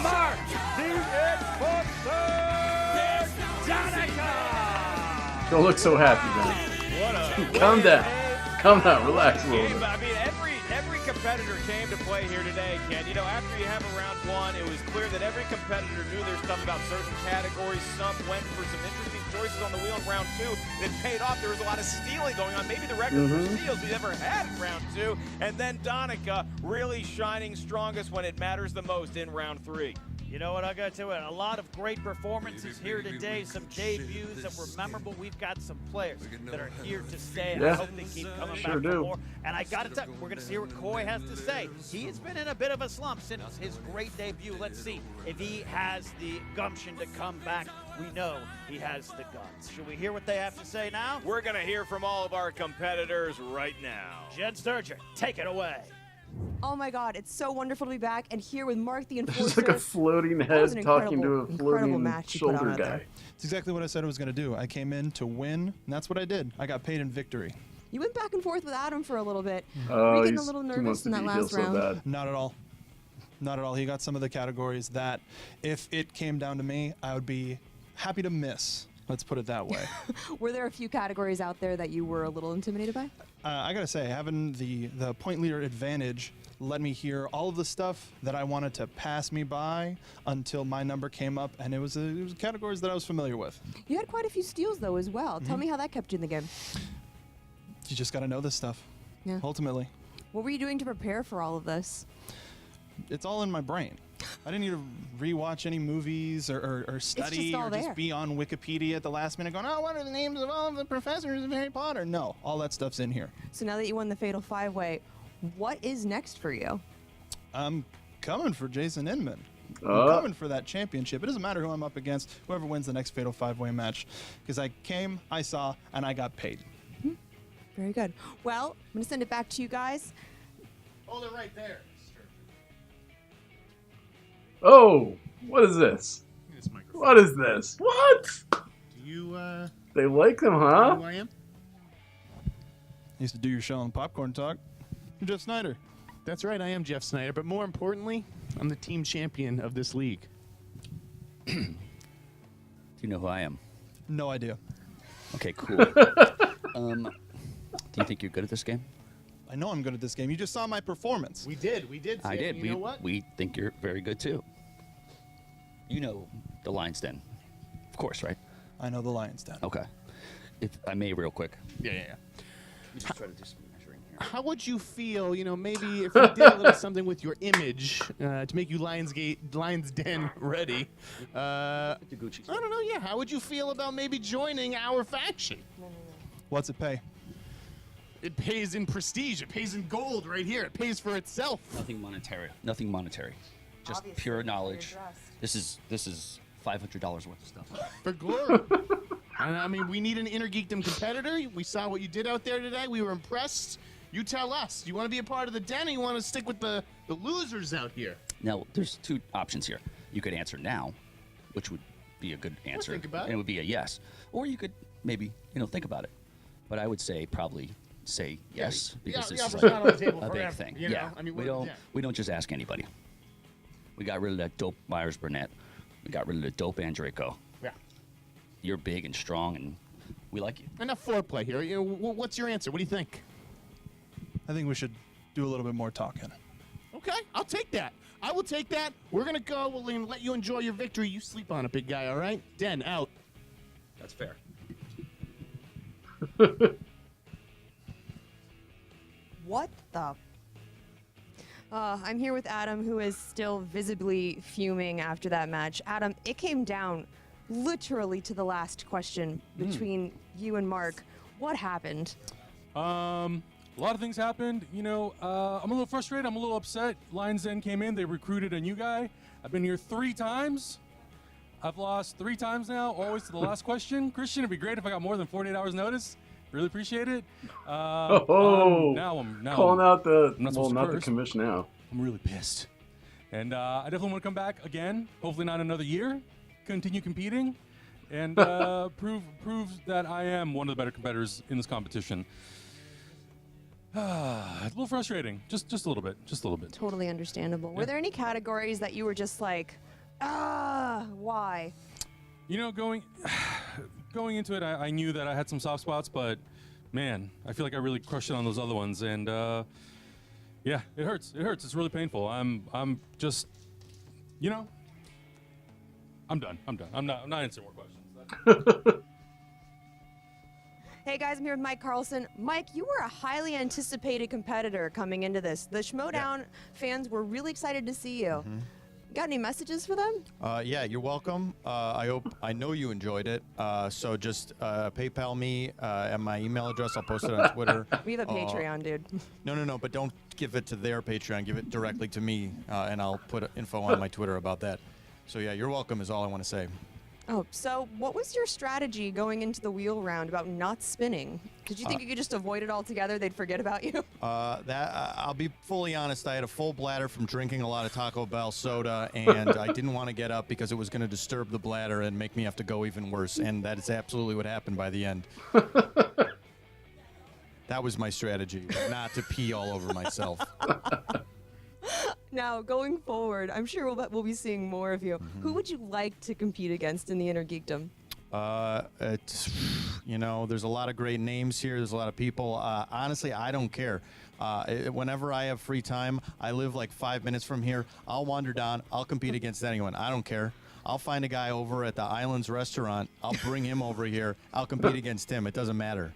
Mark the Enforcer Donica. Don't look so happy, man. What a Calm win, down. eh? Calm down. Relax a little Game, bit. I mean, every competitor came to play here today, Ken. You know, after you have a round one, it was clear that every competitor knew their stuff about certain categories. Some went for some interesting choices on the wheel in round 2 that paid off. There was a lot of stealing going on, maybe the record for steals we've ever had in round 2. And then Donica really shining strongest when it matters the most in round 3. You know what, I got to it. A lot of great performances here today, some debuts that were memorable. We've got some players that are here to stay. I Yeah. hope they keep coming Sure back for do. more. And I got to tell you, we're going to see what Coy has to say. He has been in a bit of a slump since his great debut. Let's see if he has the gumption to come back. We know he has the guns. Should we hear what they have to say now? We're going to hear from all of our competitors right now. Jen Sturger, take it away. Oh my God, it's so wonderful to be back and here with Mark the Enforcer. It's like a floating That was head an talking to a incredible floating match you put on shoulder out guy. there. It's exactly what I said I was going to do. I came in to win, and that's what I did. I got paid in victory. You went back and forth with Adam for a little bit. Oh, Were you getting a he's- little he nervous wants in to that be last healed so round? bad. Not at all. Not at all. He got some of the categories that, if it came down to me, I would be happy to miss. Let's put it that way. Were there a few categories out there that you were a little intimidated by? I gotta say, having the point leader advantage let me hear all of the stuff that I wanted to pass me by until my number came up, and it was categories that I was familiar with. You had quite a few steals though as well. Tell me how that kept you in the game. You just gotta know this stuff. Yeah. Ultimately, What were you doing to prepare for all of this? it's all in my brain. I didn't need to rewatch any movies or study just all or there. just be on Wikipedia at the last minute going, oh, what are the names of all of the professors of Harry Potter? No, all that stuff's in here. So now that you won the Fatal 5-Way, what is next for you? I'm coming for Jason Inman. I'm Oh. coming for that championship. It doesn't matter who I'm up against, whoever wins the next Fatal 5-Way match. Because I came, I saw, and I got paid. Very good. Well, I'm going to send it back to you guys. Hold it right there. Oh, what is this? What is this? What? Do you, They like them, know huh? who I am? Used to do your show on Popcorn Talk. You're Jeff Snyder. That's right, I am Jeff Snyder, but more importantly, I'm the team champion of this league. Do you know who I am? No idea. Okay, cool. Do you think you're good at this game? I know I'm good at this game. You just saw my performance. We did. I did. You know what? We think you're very good too. You know the Lion's Den, of course, right? I know the Lion's Den. Okay. If I may, real quick. Yeah. Let me just try to do some measuring here. How would you feel, maybe if we did a little something with your image to make you Lion's Den ready? I don't know, yeah. How would you feel about maybe joining our faction? What's it pay? It pays in prestige. It pays in gold right here. It pays for itself. Nothing monetary. Nothing monetary. Just pure knowledge. This is $500 worth of stuff. For glory. And I mean, we need an Inner Geekdom competitor. We saw what you did out there today. We were impressed. You tell us. You want to be a part of the den, or you want to stick with the losers out here? Now, there's two options here. You could answer now, which would be a good answer. think about it. And it would be a yes. Or you could maybe, think about it. But I would say probably say yes because the this is offer's not on the table a big forever, thing. you know? Yeah. I mean, we don't just ask anybody. We got rid of that dope Myers-Burnett. We got rid of the dope Jandreau. Yeah. You're big and strong, and we like you. Enough foreplay here. What's your answer? What do you think? I think we should do a little bit more talking. Okay, I'll take that. I will take that. We're going to go. We'll let you enjoy your victory. You sleep on it, big guy, all right? Den, out. That's fair. What the? I'm here with Adam, who is still visibly fuming after that match. Adam, it came down literally to the last question between you and Mark. What happened? A lot of things happened. I'm a little frustrated. I'm a little upset. Lions Den came in. They recruited a new guy. I've been here 3 times. I've lost 3 times now, always to the last question. Christian, it'd be great if I got more than 48 hours notice. Really appreciate it. Now I'm calling out the I'm not well, supposed to not the curse. commission now. I'm really pissed. And I definitely want to come back again, hopefully not another year, continue competing, and prove that I am one of the better competitors in this competition. A little frustrating, just a little bit, Totally understandable. Yeah. Were there any categories that you were just like, why? Going into it, I knew that I had some soft spots, but man, I feel like I really crushed it on those other ones, and yeah, it hurts. It's really painful. I'm just, I'm done. I'm not answering more questions. Hey guys, I'm here with Mike Carlson. Mike, you were a highly anticipated competitor coming into this. The Schmoedown fans were really excited to see you. Got any messages for them? Yeah, you're welcome. I know you enjoyed it. So just PayPal me at my email address. I'll post it on Twitter. We have a Patreon, dude. No, but don't give it to their Patreon. Give it directly to me, and I'll put info on my Twitter about that. So yeah, you're welcome is all I want to say. Oh, so what was your strategy going into the wheel round about not spinning? Did you think you could just avoid it altogether? They'd forget about you? I'll be fully honest. I had a full bladder from drinking a lot of Taco Bell soda, and I didn't want to get up because it was going to disturb the bladder and make me have to go even worse. And that is absolutely what happened by the end. That was my strategy, not to pee all over myself. Now, going forward, I'm sure we'll be seeing more of you. Who would you like to compete against in the Inner Geekdom? There's a lot of great names here. There's a lot of people. Honestly, I don't care. Whenever I have free time, I live like 5 minutes from here. I'll wander down. I'll compete against anyone. I don't care. I'll find a guy over at the Islands restaurant. I'll bring him over here. I'll compete against him. It doesn't matter.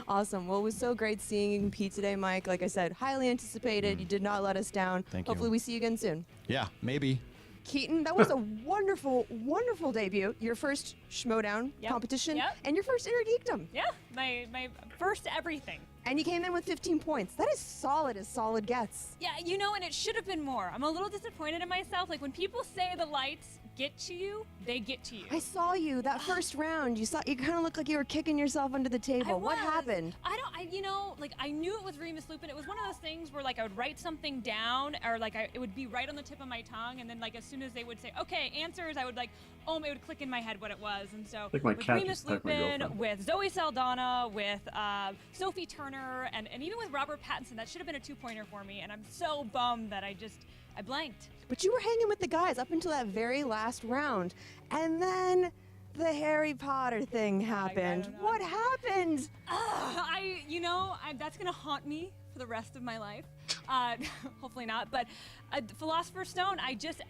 Awesome. Well, it was so great seeing you compete today, Mike. Like I said, highly anticipated. You did not let us down. Thank you. Hopefully we see you again soon. Yeah, maybe. Keaton, that was a wonderful, wonderful debut. Your first Schmoedown competition and your first Inner Geekdom. Yeah, my first everything. And you came in with 15 points. That is solid as solid gets. Yeah, and it should have been more. I'm a little disappointed in myself. Like, when people say the lights get to you, they get to you. I saw you that first round. You kind of looked like you were kicking yourself under the table. What happened? I knew it was Remus Lupin. It was one of those things where, like, I would write something down, or, like, it would be right on the tip of my tongue, and then, like, as soon as they would say, okay, answers, I would, like, it would click in my head what it was. And so, like my with cat Remus just attacked my Lupin, girlfriend. with Zoe Saldana, with Sophie Turner, and even with Robert Pattinson, that should have been a 2-pointer for me, and I'm so bummed that I blanked. But you were hanging with the guys up until that very last round. And then the Harry Potter thing happened. What happened? That's going to haunt me for the rest of my life. Hopefully not. But Philosopher's Stone, I just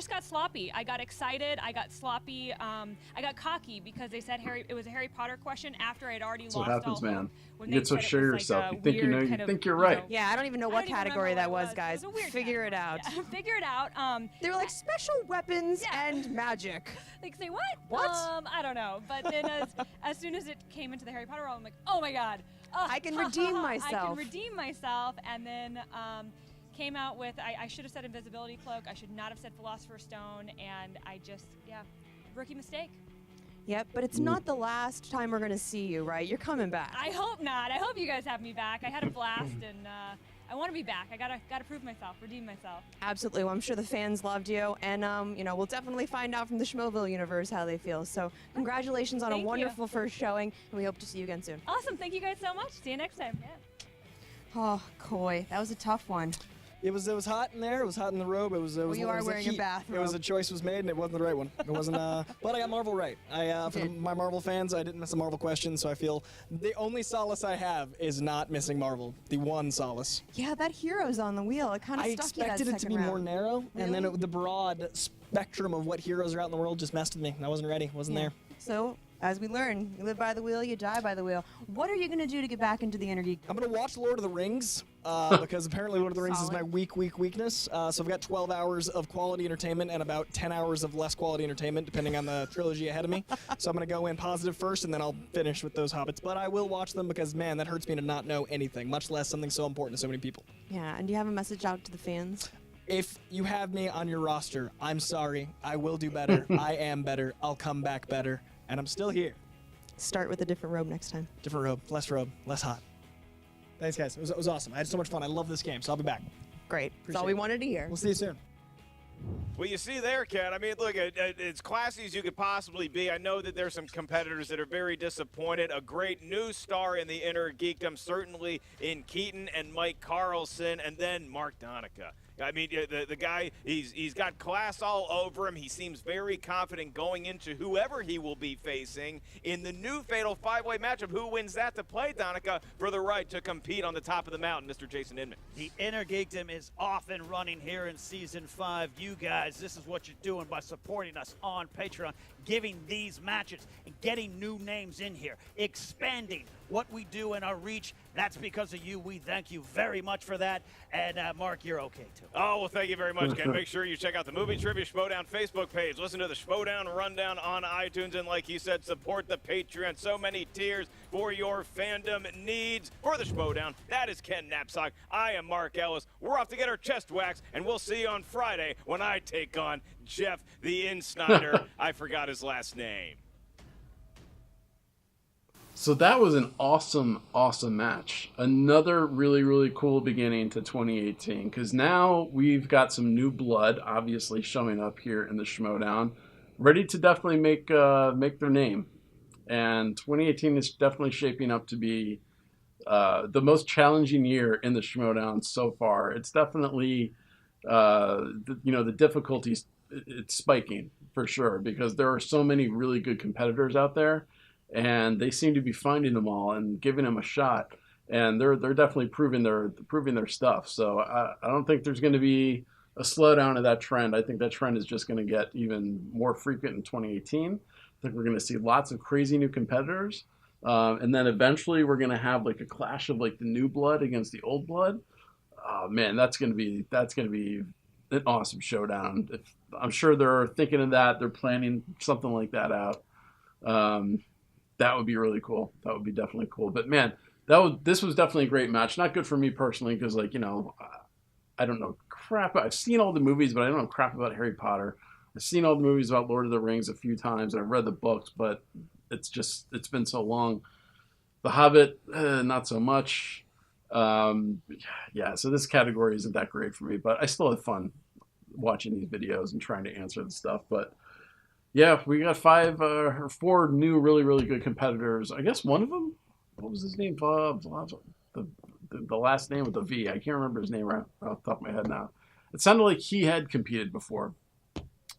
got sloppy. I got excited. I got sloppy. I got cocky because they said it was a Harry Potter question after I'd already That's lost what happens, all man. hope. When You they get so said it sure of was, yourself. like, You think you know. You think you're right. Yeah, I don't even know what I don't even category remember that what was, it guys. It was a weird Figure it out. Yeah, figure it out. They were like special weapons and magic. Like, say what? What? I don't know. But then as soon as it came into the Harry Potter world, I'm like, oh my god. I can redeem myself. I can redeem myself. And then came out with, I should have said Invisibility Cloak. I should not have said Philosopher's Stone. And rookie mistake. Yep, but it's not the last time we're going to see you, right? You're coming back. I hope not. I hope you guys have me back. I had a blast, and I want to be back. I gotta prove myself, redeem myself. Absolutely. Well, I'm sure the fans loved you, and we'll definitely find out from the Schmoeville universe how they feel. So, congratulations on Thank a you. wonderful first showing, and we hope to see you again soon. Awesome. Thank you guys so much. See you next time. Yeah. Oh, Coy, that was a tough one. It was hot in there. It was hot in the robe. It was. you it are was wearing a heat. bathrobe. It was a choice was made, and it wasn't the right one. It wasn't. But I got Marvel right. My Marvel fans, I didn't miss a Marvel question, so I feel the only solace I have is not missing Marvel. The one solace. Yeah, that hero's on the wheel. It kind of I stuck you that expected it to be second more round. narrow, and then Really? the broad spectrum of what heroes are out in the world just messed with me. I wasn't ready. Wasn't there. So, as we learn, you live by the wheel, you die by the wheel. What are you going to do to get back into the Inner Geek? I'm going to watch Lord of the Rings because apparently Lord of the Rings is my weakness. So I've got 12 hours of quality entertainment and about 10 hours of less quality entertainment, depending on the trilogy ahead of me. So I'm going to go in positive first, and then I'll finish with those Hobbits. But I will watch them because, man, that hurts me to not know anything, much less something so important to so many people. Yeah, and do you have a message out to the fans? If you have me on your roster, I'm sorry. I will do better. I am better. I'll come back better. And I'm still here. Start with a different robe next time. Different robe, less hot. Thanks, guys. It was awesome. I had so much fun. I love this game, so I'll be back. Great. That's all we wanted to hear. We'll see you soon. Well, you see there, Kat, I mean, look, it's classy as you could possibly be. I know that there's some competitors that are very disappointed. A great new star in the Inner Geekdom, certainly in Keaton and Mike Carlson, and then Mark Donica. I mean, the guy, he's got class all over him. He seems very confident going into whoever he will be facing in the new Fatal 5-Way matchup. Who wins that to play Donica for the right to compete on the top of the mountain, Mr. Jason Inman? The Inner Geekdom is off and running here in Season 5. You guys, this is what you're doing by supporting us on Patreon, giving these matches and getting new names in here, expanding what we do in our reach. That's because of you. We thank you very much for that. And Mark, you're okay too. Oh, well, thank you very much, Ken. Make sure you check out the Movie Trivia Schmoedown Facebook page. Listen to the Schmoedown Rundown on iTunes. And like he said, support the Patreon. So many tiers for your fandom needs. For the Schmoedown, that is Ken Knapsack. I am Mark Ellis. We're off to get our chest waxed, and we'll see you on Friday when I take on Jeff the Insnider. I forgot his last name. So that was an awesome, awesome match. Another really, really cool beginning to 2018, because now we've got some new blood, obviously, showing up here in the Schmoedown, ready to definitely make their name. And 2018 is definitely shaping up to be the most challenging year in the Schmoedown so far. It's definitely, the difficulties, it's spiking for sure, because there are so many really good competitors out there. And they seem to be finding them all and giving them a shot, and they're definitely proving their stuff. So I don't think there's going to be a slowdown of that trend. I think that trend is just going to get even more frequent in 2018. I think we're going to see lots of crazy new competitors, and then eventually we're going to have like a clash of like the new blood against the old blood. Oh man, that's going to be an awesome showdown. I'm sure they're thinking of that. They're planning something like that out. That would be really cool. That would be definitely cool. But man, this was definitely a great match. Not good for me personally because, like, I don't know crap. I've seen all the movies, but I don't know crap about Harry Potter. I've seen all the movies about Lord of the Rings a few times, and I've read the books, but it's been so long. The Hobbit, not so much. Yeah, so this category isn't that great for me, but I still have fun watching these videos and trying to answer the stuff. But yeah, we got 5 or 4 new really, really good competitors. I guess one of them, what was his name? The last name with the V. I can't remember his name right off the top of my head now. It sounded like he had competed before,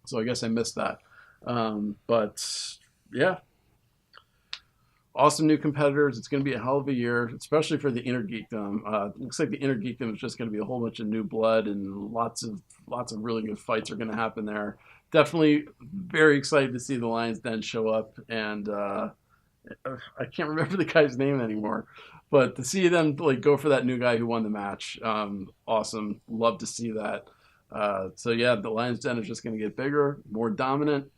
so I guess I missed that. But yeah, awesome new competitors. It's going to be a hell of a year, especially for the Inner Geekdom. Looks like the Inner Geekdom is just going to be a whole bunch of new blood, and lots of really good fights are going to happen there. Definitely very excited to see the Lions Den show up, and I can't remember the guy's name anymore, but to see them like go for that new guy who won the match, awesome. Love to see that. So yeah, the Lions Den is just going to get bigger, more dominant.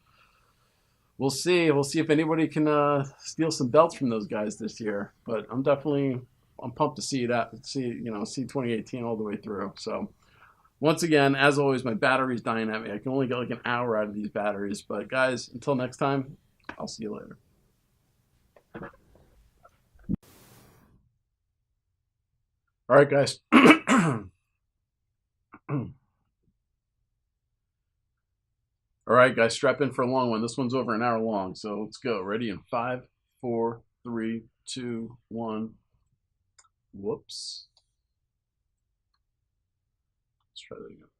We'll see. We'll see if anybody can steal some belts from those guys this year. But I'm pumped to see 2018 all the way through. So. Once again, as always, my battery's dying at me. I can only get like an hour out of these batteries. But guys, until next time, I'll see you later. All right, guys. right, guys, strap in for a long one. This one's over an hour long, so let's go. Ready in 5, 4, 3, 2, 1. Whoops. Let's try that again.